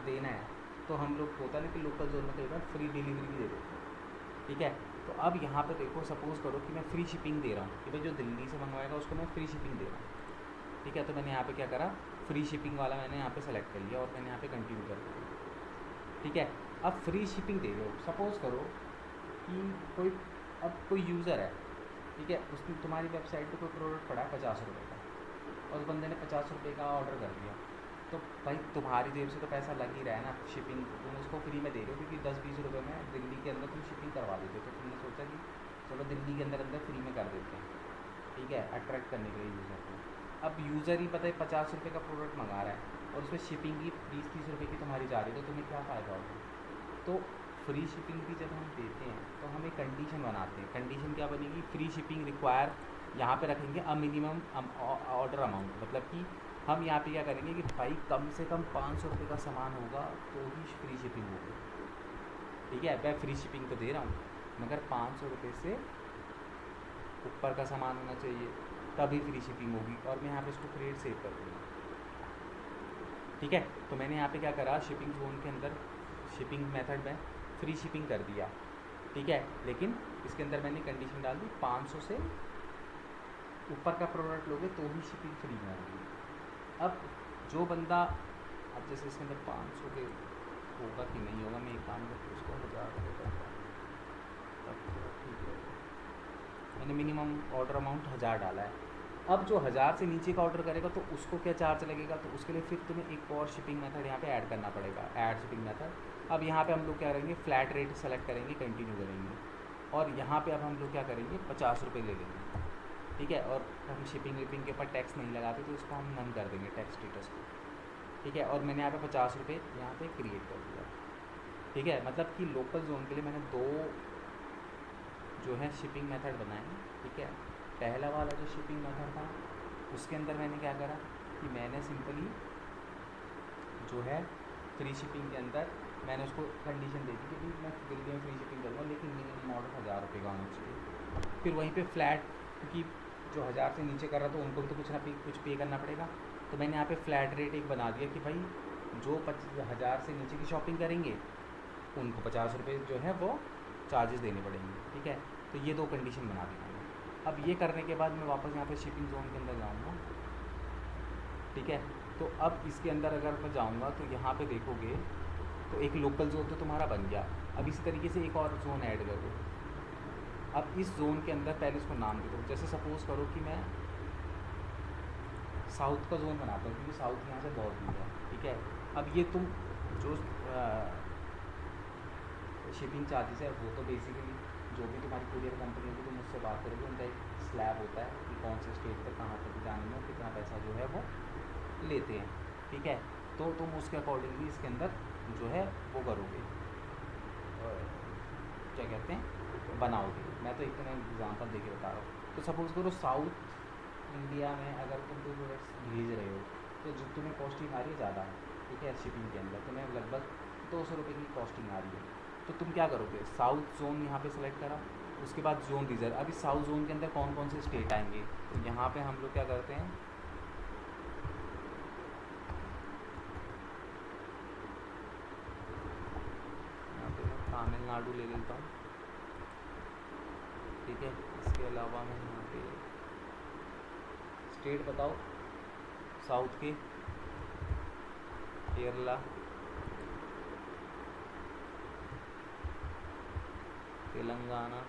देना है तो हम लोग होता है ना कि लोकल जोन में कई बार फ्री डिलीवरी भी दे देते हैं। ठीक है, तो अब यहाँ पे देखो सपोज़ करो कि मैं फ्री शिपिंग दे रहा हूँ, कि भाई जो दिल्ली से मंगवाएगा उसको मैं फ्री शिपिंग दे रहा हूँ। ठीक है, तो मैंने यहाँ पे क्या करा, फ्री शिपिंग वाला मैंने यहाँ पे सेलेक्ट कर लिया और मैंने यहाँ पे कंटिन्यू कर दिया। ठीक है, अब फ्री शिपिंग दे रहे हो, सपोज़ करो कि कोई अब कोई यूज़र है, ठीक है, उसने तुम्हारी वेबसाइट पे कोई प्रोडक्ट पड़ा है 50 रुपये का, और उस बंदे ने 50 रुपये का ऑर्डर कर दिया, तो भाई तुम्हारी जेब से तो पैसा लग ही रहा है ना, शिपिंग तुम उसको फ्री में दे रहे हो, क्योंकि 10-20 रुपये में दिल्ली के अंदर तुम शिपिंग करवा देते हो। तो तुमने सोचा कि चलो दिल्ली के अंदर अंदर फ्री में कर देते हैं। ठीक है, अट्रैक्ट करने के लिए यूज़र को। अब यूज़र ही पता है 50 रुपये का प्रोडक्ट मंगा रहा है और उसमें शिपिंग की 20-30 रुपये की तुम्हारी जा रही है, तो तुम्हें क्या फ़ायदा होगा। तो फ्री शिपिंग भी जब हम देते हैं तो हम एक कंडीशन बनाते हैं। कंडीशन क्या बनेगी, फ्री शिपिंग रिक्वायर, यहाँ पे रखेंगे अ मिनिमम ऑर्डर अमाउंट, मतलब कि हम यहाँ पे क्या करेंगे कि भाई कम से कम 500 रुपये का सामान होगा तो ही फ्री शिपिंग होगी। ठीक है, मैं फ्री शिपिंग तो दे रहा हूँ मगर 500 रुपये से ऊपर का सामान होना चाहिए तभी फ्री शिपिंग होगी, और मैं यहाँ पे इसको क्रिएट सेव कर दूँगा। ठीक है, तो मैंने यहाँ पे क्या करा, शिपिंग जोन के अंदर शिपिंग मेथड में फ्री शिपिंग कर दिया। ठीक है, लेकिन इसके अंदर मैंने कंडीशन डाल दी 500 से ऊपर का प्रोडक्ट लोगे तो ही शिपिंग फ्री में होगी। अब जो बंदा, अब जैसे इसके अंदर 500 के होगा कि नहीं होगा, मैं एक काम करके उसको 1000 करता हूँ, तब थोड़ा ठीक है। मैंने मिनिमम ऑर्डर अमाउंट 1000 डाला है। अब जो 1000 से नीचे का ऑर्डर करेगा तो उसको क्या चार्ज लगेगा, तो उसके लिए फिर तुम्हें एक और शिपिंग मेथड यहाँ पे ऐड करना पड़ेगा, ऐड शिपिंग मेथड। अब यहाँ पे हम लोग क्या करेंगे, फ्लैट रेट सेलेक्ट करेंगे, कंटिन्यू करेंगे, और यहाँ पे अब हम लोग क्या करेंगे, 50 रुपये ले लेंगे। ठीक है, और हम शिपिंग विपिंग के ऊपर टैक्स नहीं लगाते तो इसको हम नन कर देंगे टैक्स स्टेटस को। ठीक है, और मैंने यहाँ पे 50 रुपये यहाँ पे क्रिएट कर दिया। ठीक है, मतलब कि लोकल जोन के लिए मैंने दो जो है शिपिंग मेथड बनाए। ठीक है, पहला वाला जो शिपिंग मेथड था उसके अंदर मैंने क्या करा कि मैंने सिंपली जो है फ्री शिपिंग के अंदर मैंने उसको कंडीशन दे दी कि भाई मैं दिल्ली में फ्री शिपिंग करूँगा लेकिन मिनिमम ऑर्डर 1000 रुपये का होना चाहिए। फिर वहीं पे फ्लैट, क्योंकि जो 1000 से नीचे कर रहा था उनको भी तो कुछ ना कुछ पे करना पड़ेगा, तो मैंने यहाँ पे फ्लैट रेट एक बना दिया कि भाई जो 1000 से नीचे की शॉपिंग करेंगे उनको 50 रुपये जो है वो चार्जेस देने पड़ेंगे, ठीक है। तो ये 2 कंडीशन बना दी मैंने। अब ये करने के बाद मैं वापस यहाँ पे शिपिंग जोन के अंदर जाऊँगा, ठीक है। तो अब इसके अंदर अगर मैं जाऊँगा तो यहाँ पे देखोगे तो एक लोकल जोन तो तुम्हारा बन गया। अब इसी तरीके से एक और जोन ऐड कर दो। अब इस जोन के अंदर पहले इसको नाम दे दो। जैसे सपोज़ करो कि मैं साउथ का जोन बनाता हूँ, क्योंकि साउथ यहाँ से बहुत दूर है, ठीक है। अब ये तुम जो शिपिंग चार्जेस है वो तो बेसिकली जो भी तुम्हारी कुरियर कंपनी होगी तुम उससे बात करोगे, उनका एक स्लैब होता है कि कौन से स्टेट तक कहाँ तक जाने में कितना पैसा जो है वो लेते हैं, ठीक है। तो तुम उसके अकॉर्डिंगली इसके अंदर जो है वो करोगे, क्या कहते हैं, बनाओगे। मैं तो एक तुम्हें एग्जांपल दे के बता रहा हूँ। तो सपोज़ करो साउथ इंडिया में अगर तुम कोई प्रोडक्ट्स भेज रहे हो तो जो तुम्हें कॉस्टिंग आ रही है ज़्यादा है, ठीक है। शिपिंग के अंदर तुम्हें लगभग 200 रुपये की कॉस्टिंग आ रही है। तो तुम क्या करोगे, साउथ जोन यहाँ पे सेलेक्ट करा, उसके बाद जोन रीजन। अभी साउथ जोन के अंदर कौन कौन से स्टेट आएंगे, तो यहाँ पे हम लोग क्या करते हैं, यहाँ पे मैं तमिलनाडु ले लेता हूँ, ठीक है। इसके अलावा मैं यहाँ पे स्टेट बताओ साउथ के, केरला, तेलंगाना,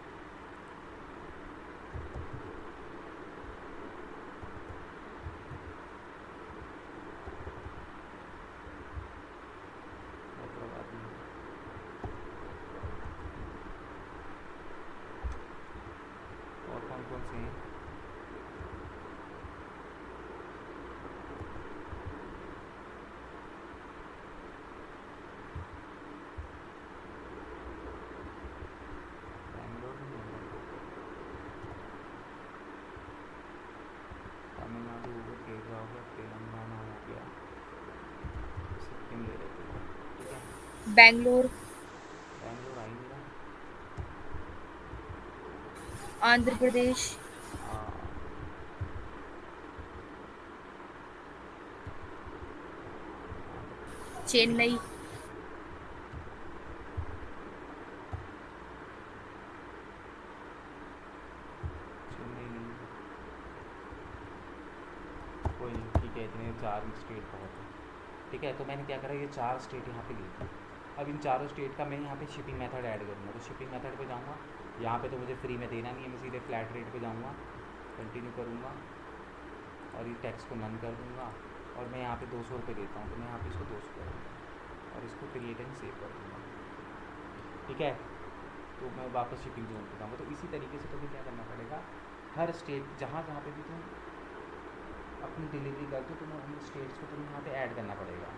हैदराबाद में, और कौन कौन से हैं, बैंगलोर में नहीं है, तमिलनाडु हो गया, केरला हो गया, तेलंगाना हो गया, सिक्किम ले लेते हैं, ठीक है। बैंगलोर, बैंगलोर आ ही नहीं रहा। आंध्र प्रदेश, आंध्र प्रदेश, चेन्नई, चेन्नई नहीं है, कोई नहीं, ठीक है। इतने 4 स्टेट बहुत है, ठीक है। तो मैंने क्या करा, ये 4 स्टेट यहाँ पे ली थी। अब इन चारों स्टेट का मैं यहाँ पे शिपिंग मेथड ऐड करूँगा। तो शिपिंग मेथड पे जाऊँगा, यहाँ पे तो मुझे फ्री में देना नहीं है, मैं सीधे फ्लैट रेट पे जाऊँगा, कंटिन्यू करूँगा और ये टैक्स को नन कर दूँगा। और मैं यहाँ पे 200 रुपये देता हूँ, तो मैं यहाँ पे इसको 200 कर दूँगा और इसको क्रिएट एंड सेव कर दूँगा, ठीक है। तो मैं वापस शिपिंग जोन पे जाऊँगा। तो इसी तरीके से तुम्हें क्या करना पड़ेगा, हर स्टेट जहाँ जहाँ पे भी तुम अपनी डिलीवरी करते हो तुम्हें उन स्टेट्स को तुम्हें यहाँ पे ऐड करना पड़ेगा।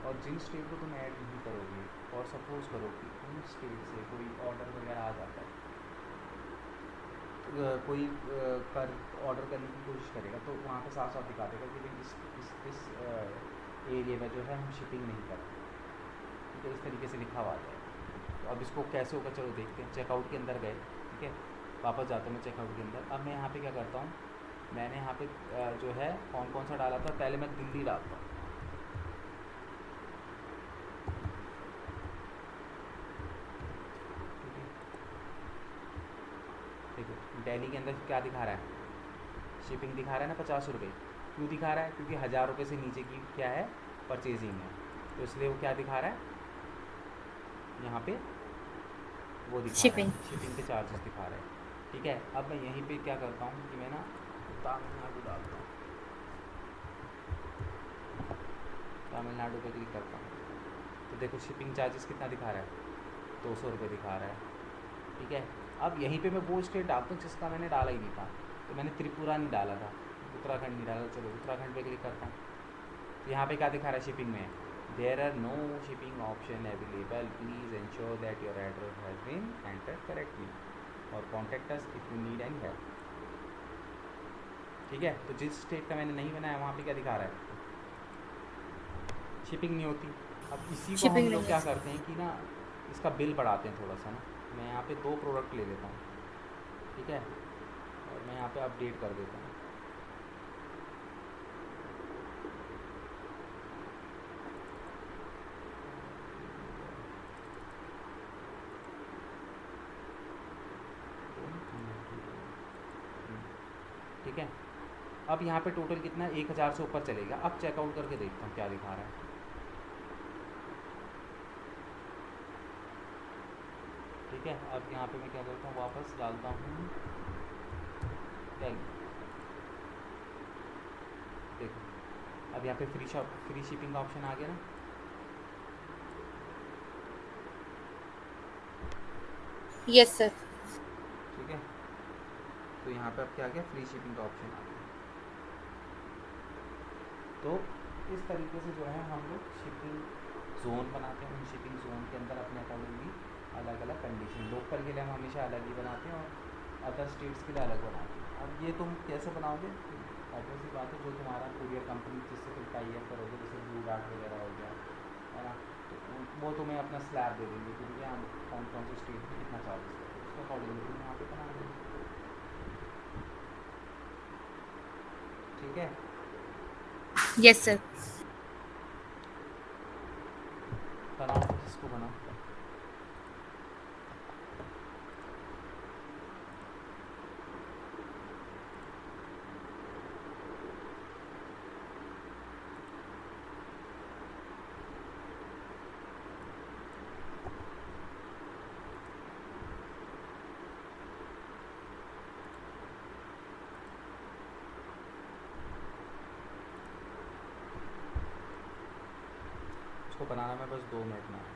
और जिन स्टेट को तुम ऐड नहीं करोगे और सपोज़ करो कि उन स्टेट से कोई ऑर्डर वगैरह आ जाता है, तो कोई कर ऑर्डर करने की कोशिश करेगा तो वहाँ पे साफ साफ दिखा देगा कि भाई इस एरिया में जो है हम शिपिंग नहीं करते, ठीक है। इस तरीके से लिखा हुआ आ जाएगा। तो अब इसको कैसे होगा चलो देखते हैं। चेकआउट के अंदर गए, ठीक है, वापस जाता हूँ मैं चेकआउट के अंदर। अब मैं यहाँ पे क्या करता हूँ, मैंने यहाँ पे जो है कौन कौन सा डाला था, पहले मैं दिल्ली डालता हूँ, ठीक है। देखो दिल्ली के अंदर क्या दिखा रहा है, शिपिंग दिखा रहा है ना 50 रुपये। क्यों दिखा रहा है, क्योंकि 1000 रुपये से नीचे की क्या है परचेजिंग है, तो इसलिए वो क्या दिखा रहा है यहाँ पे, वो दिखा रहा शिपिंग। है शिपिंग के चार्जेस दिखा रहा है, ठीक है। अब मैं यहीं पे क्या करता हूँ कि मैं ना तमिलनाडु डालता हूँ, तमिलनाडु पे क्लिक करता हूँ। तो देखो शिपिंग चार्जेस कितना दिखा रहा है, 200 रुपये दिखा रहा है, ठीक है। अब यहीं पे मैं वो स्टेट डालता हूँ जिसका मैंने डाला ही नहीं था। तो मैंने त्रिपुरा नहीं डाला था, उत्तराखंड नहीं डाला, चलो उत्तराखंड पे क्लिक करता हूँ। तो यहाँ पे क्या दिखा रहा है शिपिंग में, there are no shipping option available, please ensure that your address has been entered correctly और contact us if you need any help, ठीक है। तो जिस स्टेट का मैंने नहीं बनाया वहाँ पे क्या दिखा रहा है, शिपिंग नहीं होती। अब इसी को शिपिंग हम नहीं लोग क्या है। करते हैं कि ना इसका बिल बढ़ाते हैं थोड़ा सा ना। मैं यहाँ पे 2 प्रोडक्ट ले लेता हूँ, ठीक है, और मैं यहाँ पे अपडेट कर देता हूँ। ठीक है। अब यहाँ पे टोटल कितना है, 1000 से ऊपर चलेगा। अब चेकआउट करके देखता हूँ क्या दिखा रहा है। ठीक है, अब यहाँ पे मैं क्या करता हूँ, वापस डालता हूँ टेल। देखो अब यहाँ पे फ्री शिपिंग का ऑप्शन आ गया ना। Yes sir. ठीक है, तो यहाँ पे अब क्या आ गया, फ्री शिपिंग का ऑप्शन आ गया। तो इस तरीके से जो है हम लोग शिपिंग जोन बनाते हैं। उन शिपिंग जोन के अंदर अपने अकॉर्डिंगली अलग अलग कंडीशन, लोकल के लिए हम हमेशा अलग ही बनाते हैं और अदर स्टेट्स के लिए अलग बनाते हैं। अब ये तुम कैसे बनाओगे, ऑब्वियस सी बात है, जो तुम्हारा कुरियर कंपनी जिससे तुम टाई अप करोगे, जैसे ब्लू डार्ट वगैरह हो गया, है ना, तो वो तुम्हें अपना स्लैब दे देंगे कि भैया हम कौन कौन से स्टेट में कितना चार्जेस करेंगे, उसके अकॉर्डिंगली तुम यहाँ पे बना देंगे। ठीक है, यस सर। बनाओ फिर इसको बनाओ। इसको बनाना में बस 2 मिनट में है।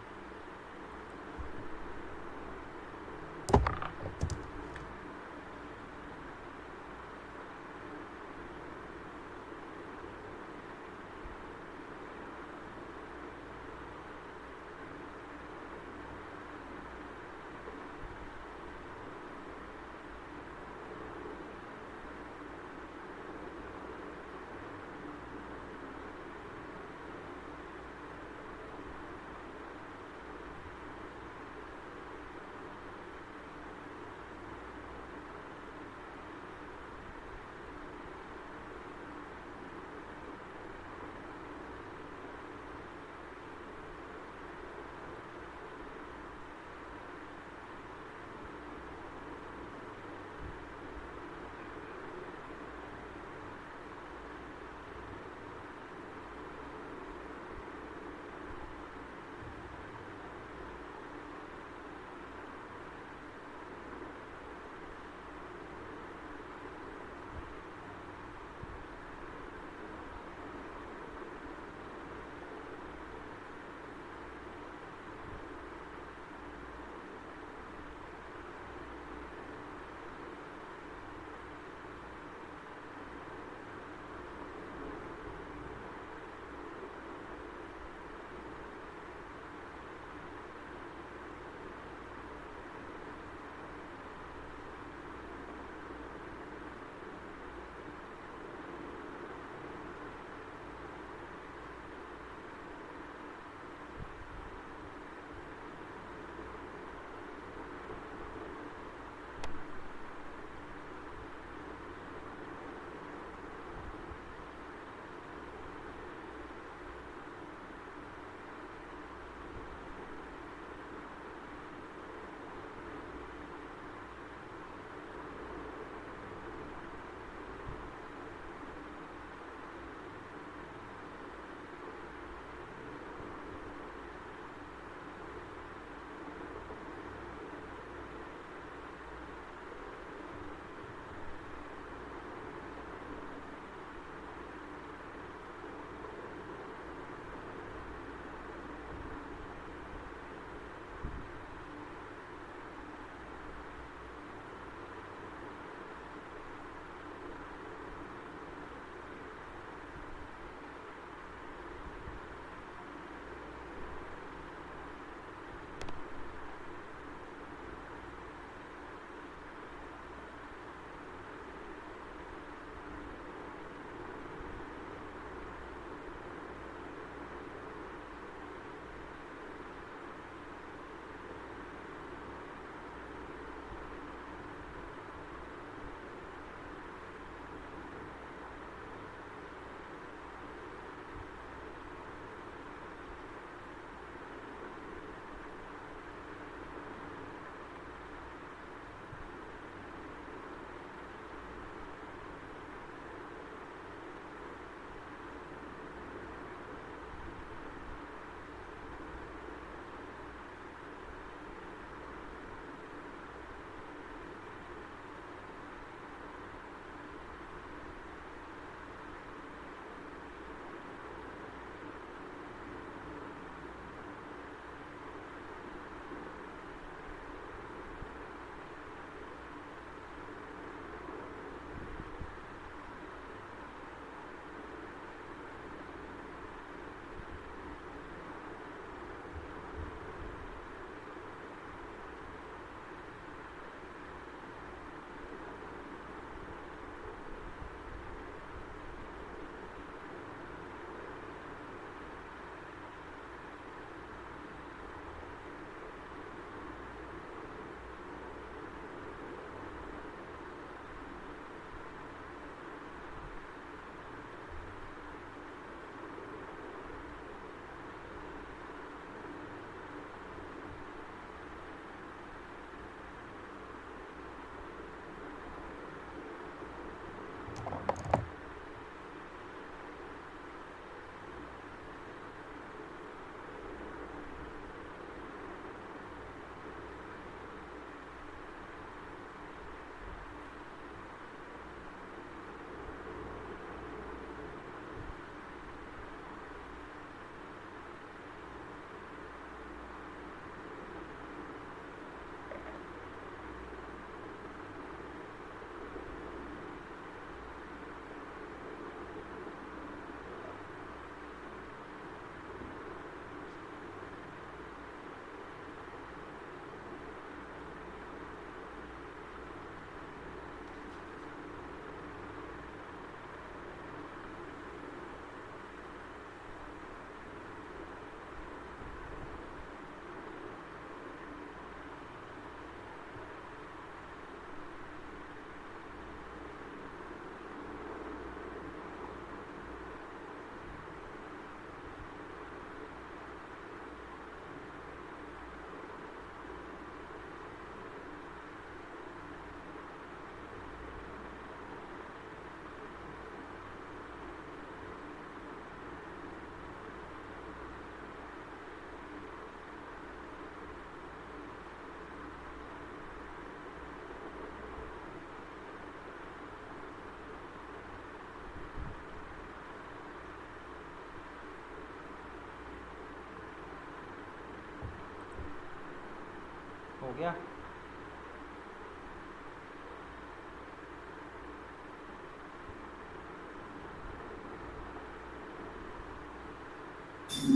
हो गया?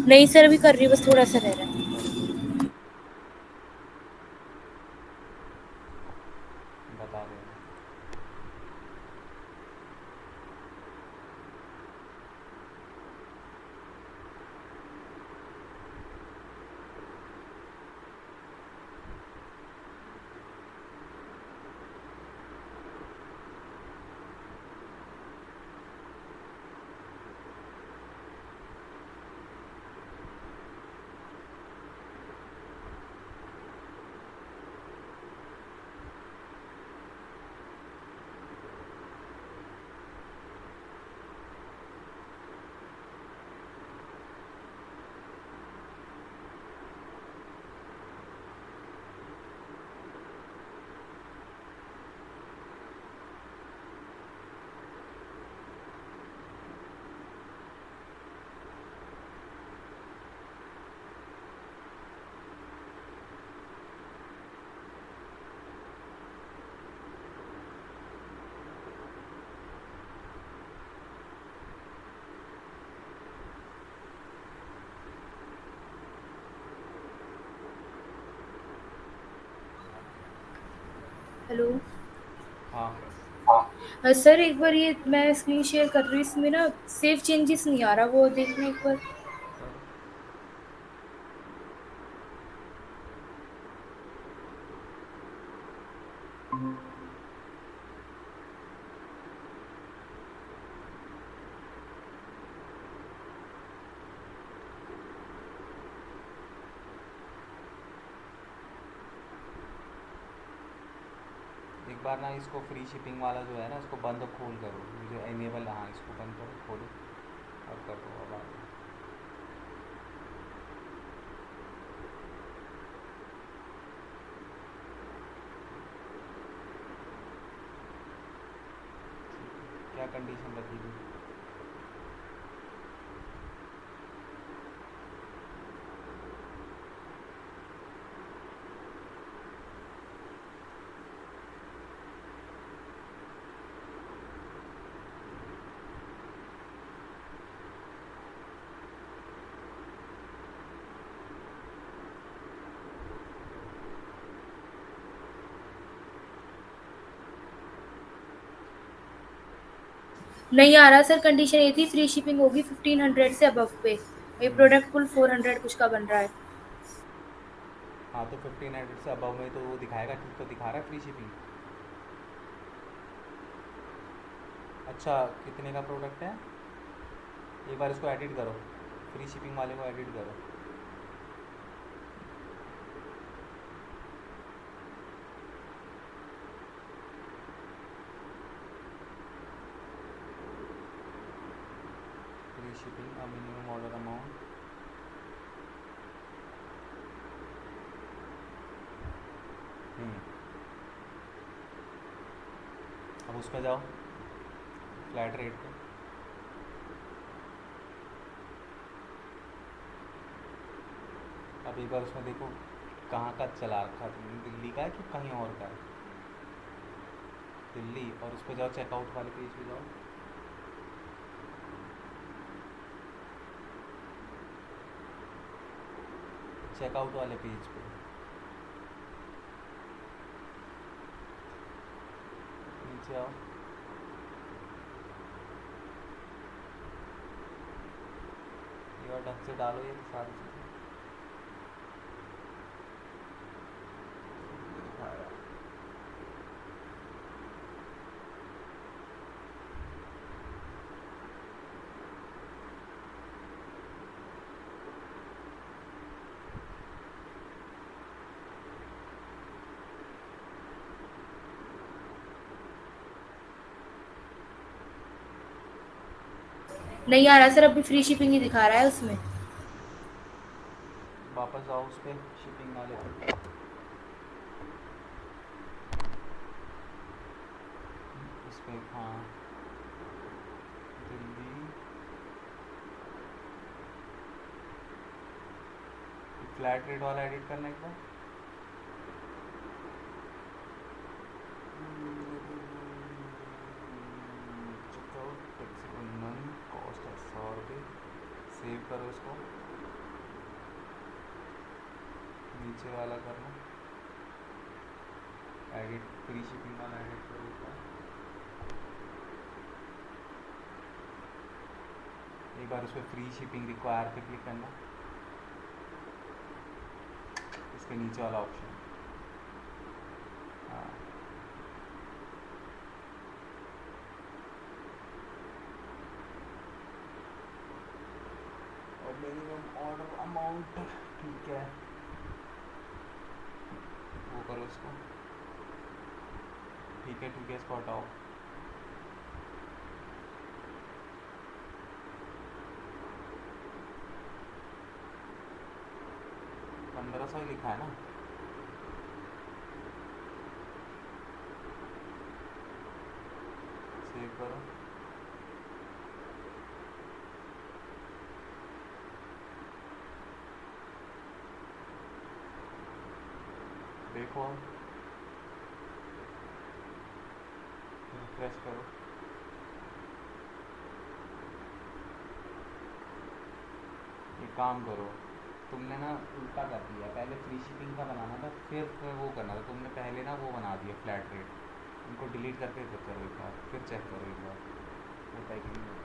नहीं सर, अभी कर रही हूँ, बस थोड़ा सा रह रहा है। करो, बता रहे हो। हेलो। हाँ, सर एक बार ये मैं स्क्रीन शेयर कर रही हूँ, इसमें ना सेव चेंजेस नहीं आ रहा, वो देखना एक बार। करो। एक बार ना इसको फ्री शिपिंग वाला जो है ना, इसको बंद खोल करो, ये जो एनेबल, हाँ इसको बंद करो, खोलो और कर दो, अब आ गया। ठीक है, क्या कंडीशन रखी थी? नहीं आ रहा सर, कंडीशन ये थी फ्री शिपिंग होगी 1500 से अबव पे, ये हम्म। प्रोडक्ट कुल 400 कुछ का बन रहा है। हाँ तो 1500 से अबव में तो वो दिखाएगा, ठीक तो दिखा रहा है फ्री शिपिंग। अच्छा, कितने का प्रोडक्ट है? एक बार इसको एडिट करो, फ्री शिपिंग वाले को एडिट करो। Free shipping minimum order amount. हम्म। अब उसमें जाओ, फ्लैट रेट पे। अब एक बार उसमें देखो कहाँ का चला रखा है तुमने, दिल्ली का है कि कहीं और का है? दिल्ली। और उस पर जाओ, चेकआउट वाले पेज पे जाओ। चेकआउट वाले पेज पे नीचे आओ। ये और ढंग से डालो ये सारी चीज़ें। हाँ। नहीं आ रहा सर, अभी फ्री शिपिंग ही दिखा रहा है उसमें। वापस आओ उस पर, शिपिंग वाले पे। इस पे, हाँ, दिल्ली। फ्लैट रेट वाला एडिट करना एक बार। इसको, नीचे वाला करना, एडिट फ्री शिपिंग वाला एडिट कर देता है। एक बार उस पर फ्री शिपिंग रिक्वायर पे क्लिक करना, इसके नीचे वाला ऑप्शन। हाँ, और मिनिमम ऑर्डर अमाउंट, ठीक है, वो करो इसको, ठीक है इसको हटाओ। 1500 ही लिखा है ना। सेव करो, देखो, रिफ्रेश करो। एक काम करो, तुमने ना उल्टा कर दिया, पहले फ्री शिपिंग का बनाना था, फिर वो करना था, तुमने पहले ना वो बना दिया फ्लैट रेट। उनको डिलीट करके फिर करो एक बार, फिर चेक करो एक बार होता है कि नहीं होता।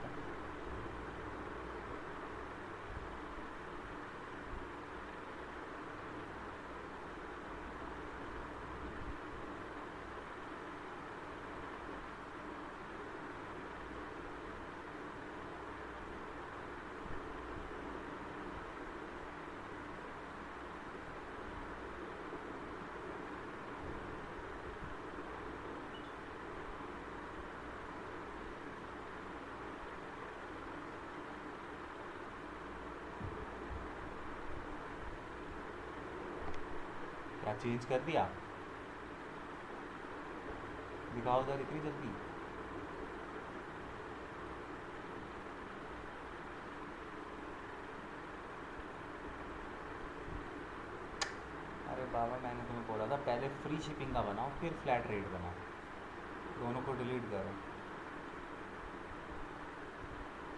क्या चेंज कर दिया, दिखाओ उधर इतनी जल्दी। अरे बाबा, मैंने तुम्हें बोला था पहले फ्री शिपिंग का बनाओ, फिर फ्लैट रेट बनाओ, दोनों को डिलीट करो।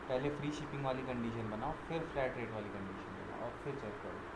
पहले फ्री शिपिंग वाली कंडीशन बनाओ, फिर फ्लैट रेट वाली कंडीशन बनाओ, और फिर चेक करो।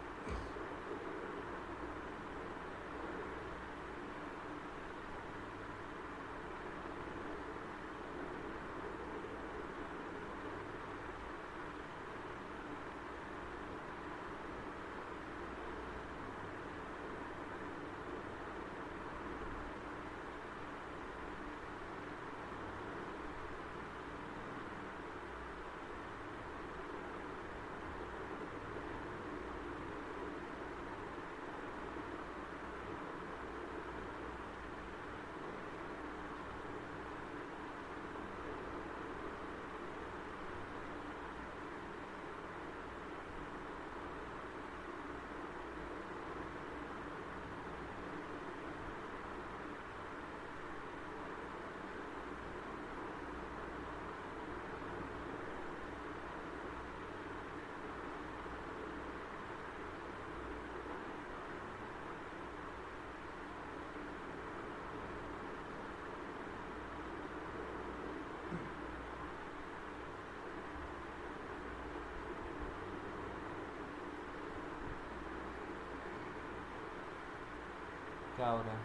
क्या हो रहा है?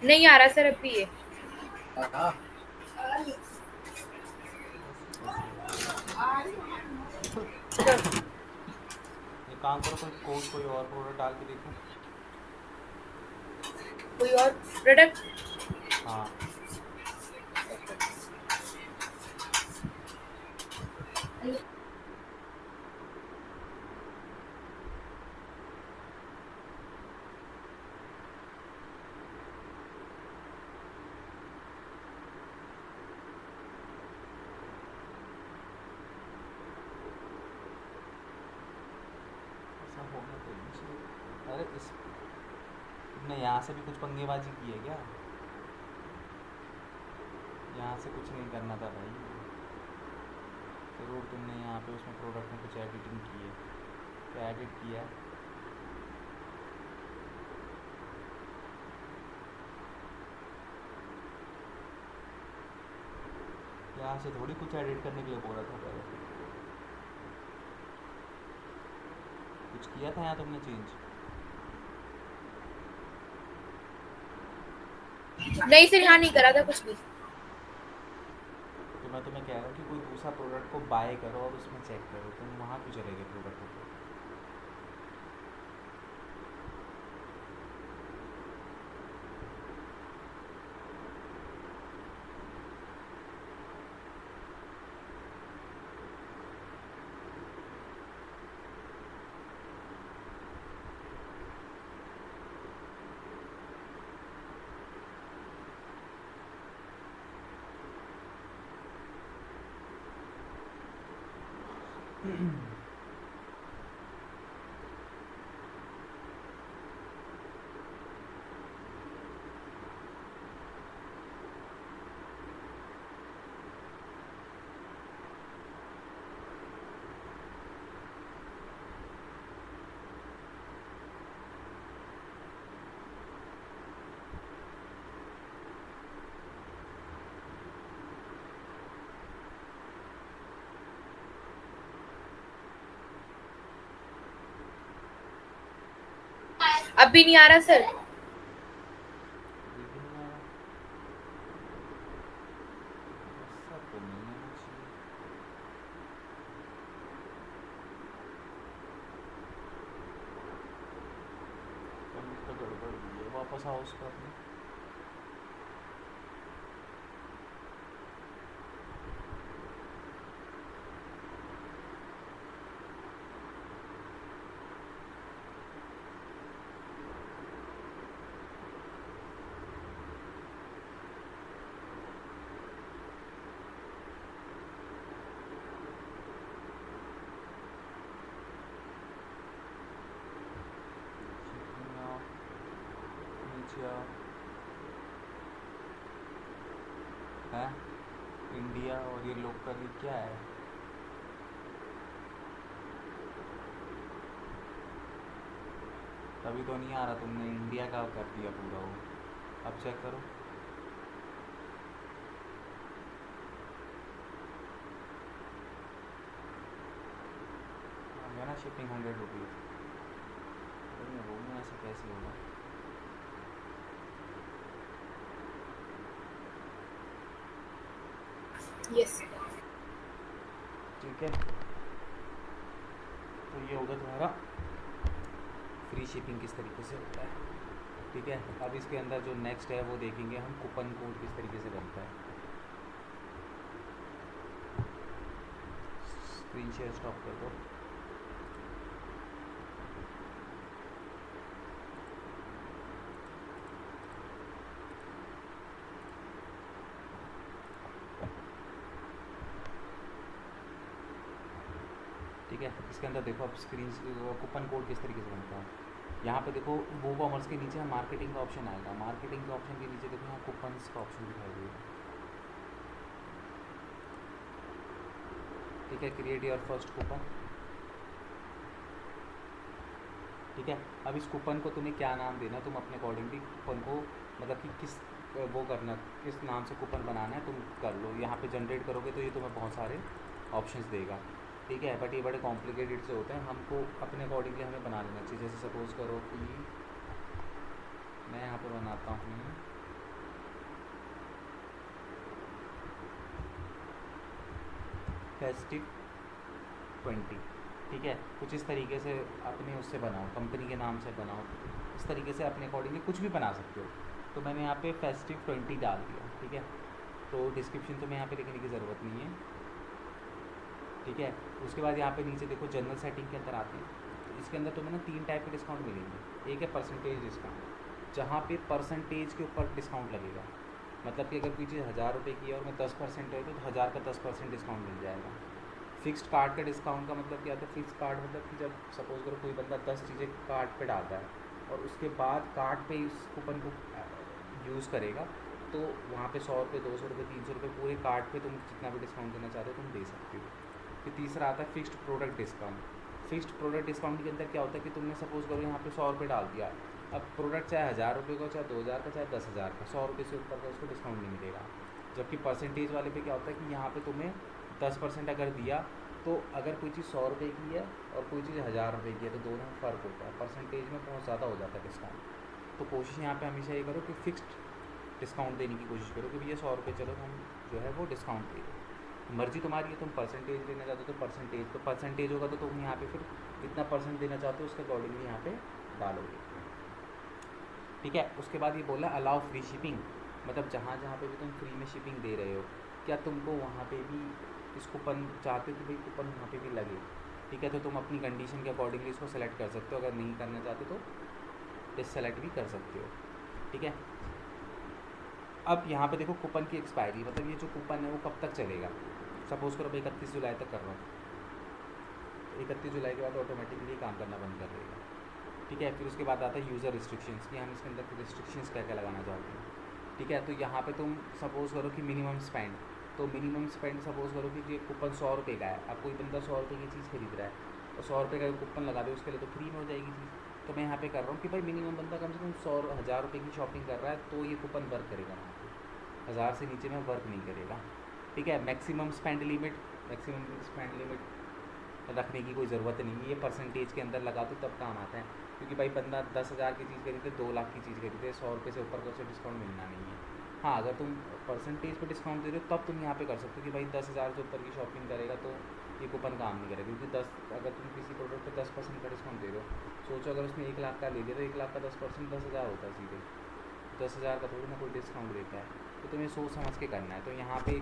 नहीं आ रहा सर अभी ये। ऐसे होता है। सर, एक काम करो, कोई कोड, कोई और प्रोडक्ट डाल के देखो। कोई और प्रोडक्ट? हाँ, ऐसा होना तो नहीं चाहिए। अरे इस, तुमने यहाँ से भी कुछ पंगेबाजी की है क्या? यहाँ से कुछ नहीं करना था भाई, ज़रूर तुमने यहाँ पे उसमें प्रोडक्ट में कुछ एडिटिंग की है। क्या एडिट किया है? यहाँ से थोड़ी कुछ एडिट करने के लिए बोला था पहले, कुछ किया था यहाँ तुमने चेंज? नहीं सर, यहाँ नहीं करा था कुछ भी। तो मैं तुम्हें कह रहा हूँ कि कोई दूसरा प्रोडक्ट को बाय करो और उसमें चेक करो, तुम वहाँ क्यों चले गए प्रोडक्ट को? अब भी नहीं आ रहा सर। लेकिन ऐसा तो नहीं है चाहिए। तो गड़बड़ हुई है, वापस आओ उस पर अपने। नीचे आओ। है इंडिया और ये लोकल, ये क्या है? तभी तो नहीं आ रहा, तुमने इंडिया का कर दिया पूरा वो। अब चेक करो। आ गया ना शिपिंग 100 रुपीज़। मैं बोलूँ ऐसा कैसे होगा? यस। ठीक है, तो ये होगा तुम्हारा फ्री शिपिंग किस तरीके से होता है। ठीक है, अब इसके अंदर जो नेक्स्ट है वो देखेंगे हम, कूपन कोड किस तरीके से बनता है। स्क्रीन शेयर स्टॉप कर दो। ठीक है, इसके अंदर देखो अब स्क्रीन कूपन कोड किस तरीके से बनता है। यहाँ पे देखो वो कॉमर्स के नीचे मार्केटिंग का ऑप्शन आएगा, मार्केटिंग के ऑप्शन के नीचे देखो यहाँ कूपन्स का ऑप्शन दिखाई देगा। ठीक है, क्रिएट योर फर्स्ट कूपन। ठीक है, अब इस कूपन को तुम्हें क्या नाम देना, तुम अपने अकॉर्डिंगली कूपन को मतलब कि किस वो करना, किस नाम से कूपन बनाना है तुम कर लो। यहाँ पे जनरेट करोगे तो ये तुम्हें बहुत सारे ऑप्शंस देगा। ठीक है, बट ये बड़े कॉम्प्लिकेटेड से होते हैं, हमको अपने अकॉर्डिंगली हमें बना लेना चाहिए। जैसे सपोज़ करो कि मैं यहाँ पे बनाता हूँ फेस्टिव 20। ठीक है, कुछ इस तरीके से अपने उससे बनाओ, कंपनी के नाम से बनाओ, इस तरीके से अपने अकॉर्डिंगली कुछ भी बना सकते हो। तो मैंने यहाँ पे फेस्टिव 20 डाल दिया। ठीक है, तो डिस्क्रिप्शन तो मैं यहाँ पे लिखने की ज़रूरत नहीं है। ठीक है, उसके बाद यहाँ पे नीचे देखो जनरल सेटिंग के अंदर आते हैं, तो इसके अंदर तुम्हें ना 3 टाइप के डिस्काउंट मिलेंगे। एक है परसेंटेज डिस्काउंट, जहाँ पे परसेंटेज के ऊपर डिस्काउंट लगेगा। मतलब कि अगर कोई चीज़ 1000 रुपये की है और मैं 10% है तो 1000 का 10% डिस्काउंट मिल जाएगा। फिक्स्ड कार्ड का डिस्काउंट का मतलब क्या होता है? फिक्स कार्ड मतलब कि जब सपोज़ करो कोई बंदा 10 चीज़ें कार्ड पे डालता है और उसके बाद कार्ड पे इस कूपन को यूज़ करेगा, तो वहाँ पे 100 रुपये, 200 रुपये, 300 रुपये पूरे कार्ड पे तुम जितना भी डिस्काउंट देना चाहते हो तुम दे सकते हो। फिर तीसरा आता है fixed product discount. Fixed product discount के अंदर क्या होता है कि तुमने सपोज़ करो यहाँ पे 100 रुपये डाल दिया, अब प्रोडक्ट चाहे 1000 रुपये का, चाहे 2000 का, चाहे 10,000 का, 100 रुपये से ऊपर का उसको डिस्काउंट नहीं मिलेगा। जबकि परसेंटेज वाले पे क्या होता है कि यहाँ पे तुम्हें 10% अगर दिया, तो अगर कोई चीज़ 100 रुपये की है और कोई चीज़ 1000 रुपये की है, तो दोनों में फ़र्क होता है, परसेंटेज में बहुत ज़्यादा हो जाता है डिस्काउंट। तो कोशिश यहाँ पे हमेशा ये करो कि फिक्स्ड डिस्काउंट देने की कोशिश करो कि भैया 100 रुपये चलो हम जो है वो डिस्काउंट दे दें। मर्जी तुम्हारी है, तुम परसेंटेज देना चाहते हो तो परसेंटेज होगा, तो तुम यहाँ पे फिर कितना परसेंट देना चाहते हो उसके अकॉर्डिंगली यहाँ पे डालोगे। ठीक है, उसके बाद ये बोला अलाउ फ्री शिपिंग, मतलब जहाँ जहाँ पे भी तुम फ्री में शिपिंग दे रहे हो, क्या तुमको वहाँ पे भी इस कूपन चाहते हो कि भाई कूपन वहाँ पे भी लगे। ठीक है, तो तुम अपनी कंडीशन के अकॉर्डिंगली इसको सेलेक्ट कर सकते हो, अगर नहीं करना चाहते तो डिससेलेक्ट भी कर सकते हो। ठीक है, अब यहाँ पे देखो कूपन की एक्सपायरी, मतलब ये जो कूपन है वो कब तक चलेगा। सपोज़ करो भाई 31 जुलाई तक कर रहा हूँ, तो 31 जुलाई के बाद ऑटोमेटिकली काम करना बंद कर देगा। ठीक है, फिर उसके बाद आता है यूज़र रिस्ट्रिक्शंस, कि हम इसके अंदर रिस्ट्रिक्शंस क्या क्या लगाना चाहते हैं। ठीक है, तो यहाँ पे तुम सपोज़ करो कि मिनिमम स्पेंड, तो मिनिमम स्पेंड सपोज़ करो कि ये कूपन 100 रुपये का है, अब कोई बंदा 100 रुपये की चीज़ खरीद रहा है और 100 रुपये का कूपन लगा दे, उसके लिए तो फ्री में हो जाएगी चीज़। तो मैं यहाँ पे कर रहा हूँ कि भाई मिनिमम बंदा कम से कम 100,000 रुपये की शॉपिंग कर रहा है तो ये कूपन वर्क करेगा, वहाँ पे 1000 से नीचे में वर्क नहीं करेगा। ठीक है, मैक्सिमम स्पेंड लिमिट रखने की कोई ज़रूरत नहीं है, ये परसेंटेज के अंदर लगा दो तब काम आता है, क्योंकि भाई बंदा 10,000 की चीज़ खरीदे, 2 लाख की चीज़ खरीदे, 100 रुपये से ऊपर का उसे डिस्काउंट मिलना नहीं है। हाँ, अगर तुम परसेंटेज पे डिस्काउंट दे रहे हो तब तुम यहाँ पे कर सकते हो कि भाई 10,000 से ऊपर की शॉपिंग करेगा तो ये कूपन काम नहीं करेगा, क्योंकि 10 अगर तुम किसी प्रोडक्ट पे 10% का डिस्काउंट दे रहे हो, सोचो अगर उसने 1 लाख का ले लिया तो 1 लाख का 10% 10,000 होता है सीधे, 10,000 का थोड़ी ना कोई डिस्काउंट देता है। तो तुम्हें सोच समझ के करना है, तो यहाँ पे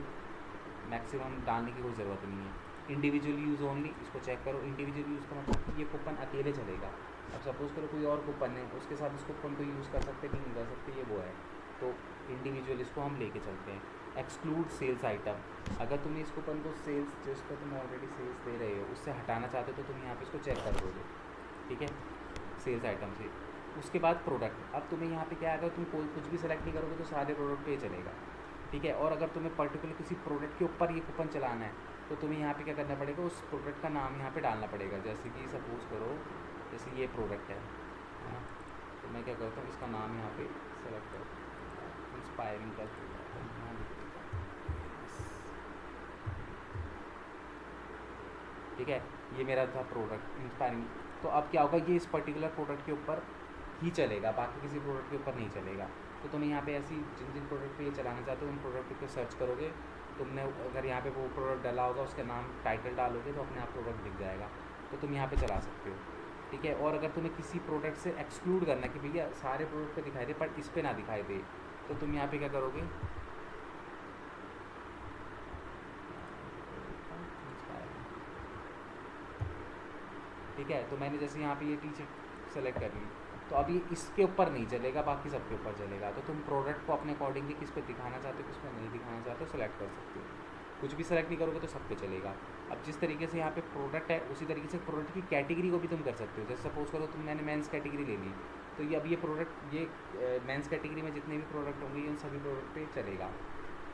मैक्सिमम डालने की कोई ज़रूरत नहीं है। इंडिविजुअल यूज़ ओनली, इसको चेक करो। इंडिविजुअल यूज़ का मतलब कि ये कूपन अकेले चलेगा। अब सपोज़ करो कोई और कूपन है, उसके साथ इस कूपन को यूज़ कर सकते कि नहीं कर सकते, ये वो है, तो इंडिविजुअल इसको हम लेके चलते हैं। एक्सक्लूड सेल्स आइटम, अगर तुम्हें इस कूपन को सेल्स जिस पर तुम ऑलरेडी सेल्स दे रहे हो उससे हटाना चाहते हो तो तुम यहाँ पे इसको चेक कर दोगे। ठीक है, सेल्स आइटम से। उसके बाद प्रोडक्ट, अब तुम्हें यहाँ पे क्या है, अगर तुम कोई कुछ भी सेलेक्ट नहीं करोगे तो सारे प्रोडक्ट पे चलेगा। ठीक है, और अगर तुम्हें पर्टिकुलर किसी प्रोडक्ट के ऊपर ये कूपन चलाना है तो तुम्हें यहाँ पे क्या करना पड़ेगा, उस प्रोडक्ट का नाम यहाँ पे डालना पड़ेगा। जैसे कि सपोज़ करो जैसे ये प्रोडक्ट है ना, तो मैं क्या करता हूँ इसका नाम यहाँ पे सेलेक्ट करता हूँ, इंस्पायरिंग का यहाँ लिख देता हूँ। ठीक है, ये मेरा था प्रोडक्ट इंस्पायरिंग। तो अब क्या होगा, ये इस पर्टिकुलर प्रोडक्ट के ऊपर ही चलेगा, बाकी किसी प्रोडक्ट के ऊपर नहीं चलेगा। तो तुम्हें यहाँ पे ऐसी जिन जिन प्रोडक्ट पे ये चलाना चाहते हो उन प्रोडक्ट को सर्च करोगे, तुमने अगर यहाँ पे वो प्रोडक्ट डाला होगा उसका नाम टाइटल डालोगे तो अपने आप प्रोडक्ट दिख जाएगा, तो तुम यहाँ पे चला सकते हो। ठीक है, और अगर तुम्हें किसी प्रोडक्ट से एक्सक्लूड करना है कि भैया सारे प्रोडक्ट पे दिखाई दे पर इस पे ना दिखाई दे, तो तुम यहाँ पे क्या करोगे, ठीक है, तो मैंने जैसे यहाँ पे ये टी शर्ट सेलेक्ट कर ली, तो अभी इसके ऊपर नहीं चलेगा, बाकी सबके ऊपर चलेगा। तो तुम प्रोडक्ट को अपने अकॉर्डिंगली किस पे दिखाना चाहते हो किस पे नहीं दिखाना चाहते हो सेलेक्ट कर सकते हो। कुछ भी सेलेक्ट नहीं करोगे तो सब पे चलेगा। अब जिस तरीके से यहाँ पे प्रोडक्ट है उसी तरीके से प्रोडक्ट की कैटेगरी को भी तुम कर सकते हो। जैसे सपोज़ करो मैंने मेंस कैटेगरी ले ली, तो ये अब ये प्रोडक्ट ये मेंस कैटेगरी में जितने भी प्रोडक्ट होंगे इन सभी प्रोडक्ट पे चलेगा।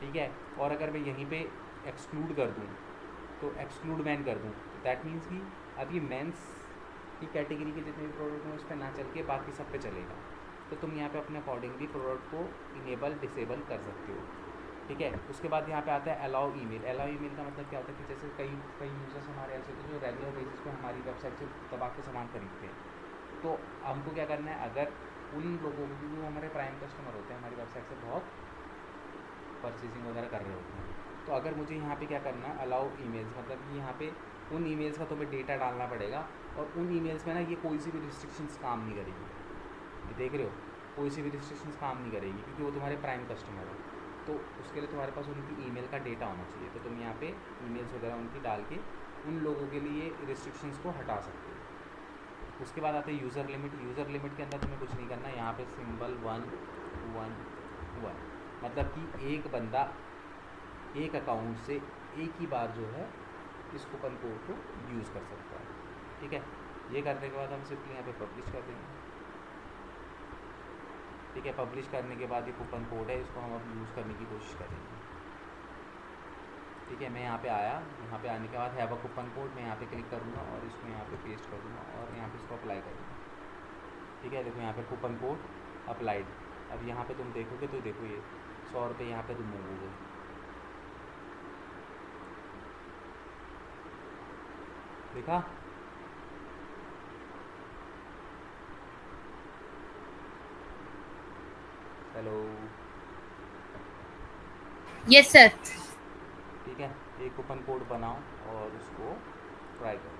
ठीक है, और अगर मैं यहीं पे एक्सक्लूड कर दूँ, तो एक्सक्लूड मैन कर दूँ, दैट मीन्स कि अब ये मेंस की कैटेगरी के जितने भी प्रोडक्ट हैं उस पर ना चल के बाकी सब पे चलेगा। तो तुम यहाँ पे अपने अकॉर्डिंगली प्रोडक्ट को इनेबल डिसेबल कर सकते हो। ठीक है, उसके बाद यहाँ पे आता है अलाउ ईमेल। अलाउ ईमेल का मतलब क्या होता है कि जैसे कई कई यूज़र्स हमारे ऐसे होते हैं जो रेगुलर बेसिस पे हमारी वेबसाइट से दबा के सामान खरीदते हैं, तो हमको क्या करना है, अगर उन लोगों को, क्योंकि वो हमारे प्राइम कस्टमर होते हैं, हमारी वेबसाइट से बहुत परचेजिंग वगैरह कर रहे होते हैं, तो अगर मुझे यहाँ पे क्या करना है, अलाउ ईमेल्स, मतलब कि यहाँ पे उन ईमेल्स का तुम्हें डेटा डालना पड़ेगा, और उन ईमेल्स में ना ये कोई सी भी रिस्ट्रिक्शंस काम नहीं करेगी। ये देख रहे हो, कोई सी भी रिस्ट्रिक्शंस काम नहीं करेगी, क्योंकि वो तुम्हारे प्राइम कस्टमर है। तो उसके लिए तुम्हारे पास उनकी ईमेल का डेटा होना चाहिए, तो तुम यहाँ पे ईमेल्स वगैरह उनकी डाल के उन लोगों के लिए रिस्ट्रिक्शंस को हटा सकते हो। उसके बाद आता है यूज़र लिमिट। यूज़र लिमिट के अंदर तुम्हें कुछ नहीं करना, यहाँ पे सिंबल 111, मतलब कि एक बंदा एक अकाउंट से एक ही बार जो है इस कूपन कोड को यूज़ कर सकता है। ठीक है, ये करने के बाद हम सिंपली यहाँ पे पब्लिश कर देंगे। ठीक है, पब्लिश करने के बाद ये कूपन कोड है, इसको हम अब यूज़ करने की कोशिश करेंगे। ठीक है, मैं यहाँ पे आया, यहाँ पे आने के बाद हैव अ कूपन कोड, मैं यहाँ पे क्लिक करूँगा और इसको यहाँ पे पेस्ट कर दूँगा और यहाँ पे इसको अप्लाई करूँगा। ठीक है, देखो यहाँ पे कूपन कोड अप्लाइड। अब यहाँ पे तुम देखोगे तो देखो ये 100 रुपये यहाँ पे रिमूव हो गए। देखा? हेलो? Yes sir. ठीक है, एक कूपन कोड बनाओ और उसको ट्राई करो।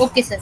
Okay sir.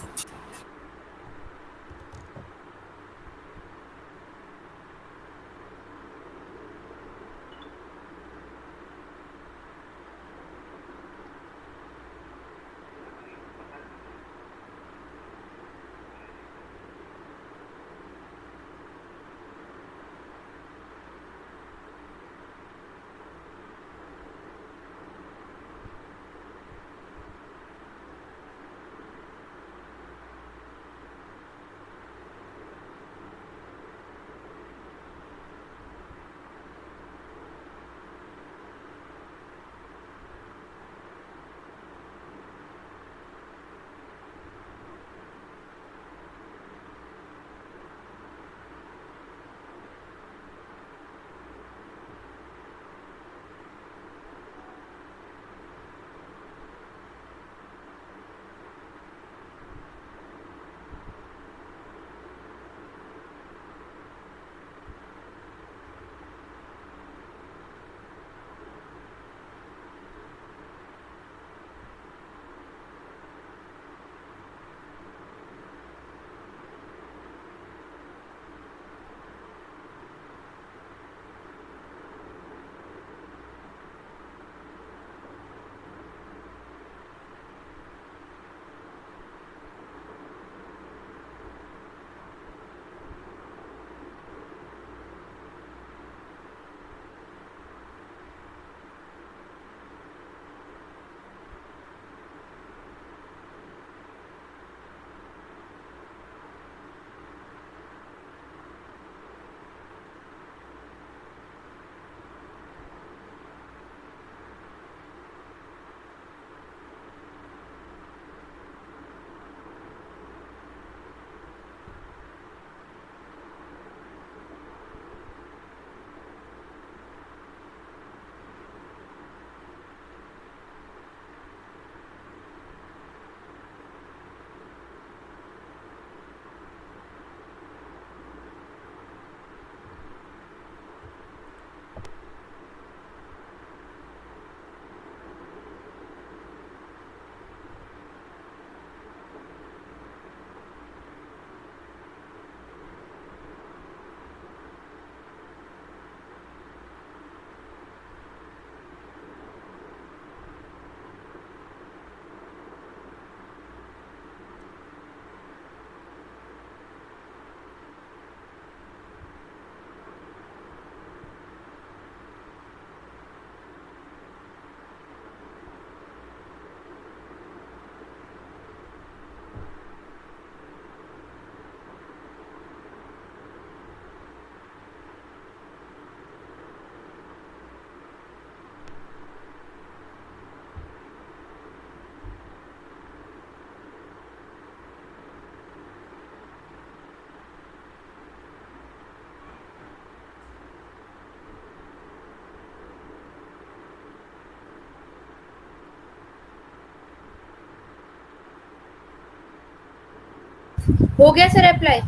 हो गया सर अप्लाई। हो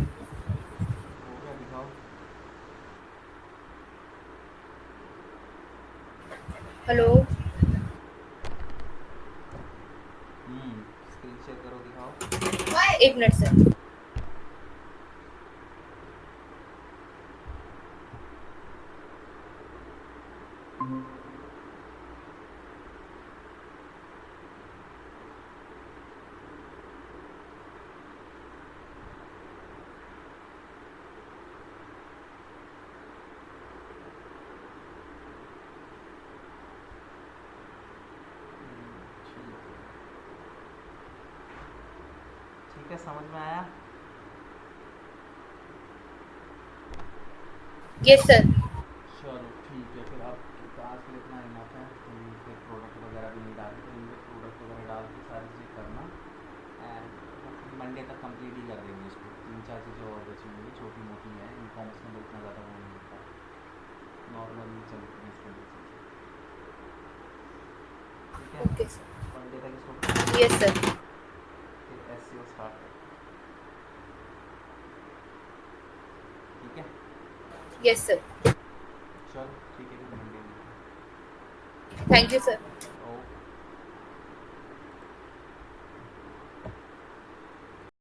गया, दिखाओ। हेलो। स्क्रीन शेयर करो, दिखाओ। एक मिनट सर। ठीक है, ठीक है, समझ में आया। Yes sir. चलो ठीक है, फिर आपके आज के लिए इतना इनफ है। तुम फिर प्रोडक्ट वगैरह भी नहीं डाले, तो इनमें प्रोडक्ट वगैरह डाल के सारी चीज़ें करना। एंड होपफुली मंडे तक कंप्लीट ही कर देंगे इसको। तीन चार चीज़ें और बची हुई हैं, छोटी मोटी हैं। ई कॉमर्स में तो इतना ज़्यादा वो नहीं होता, नॉर्मली चलती हैं इस तरह की चीज़ें। ठीक है, ओके सर। मंडे था कि इसको करना है। Yes sir. फिर एसईओ स्टार्ट करते हैं। ठीक है। Yes sir. चलो ठीक है, फिर मंडे मिलते हैं। Thank you sir.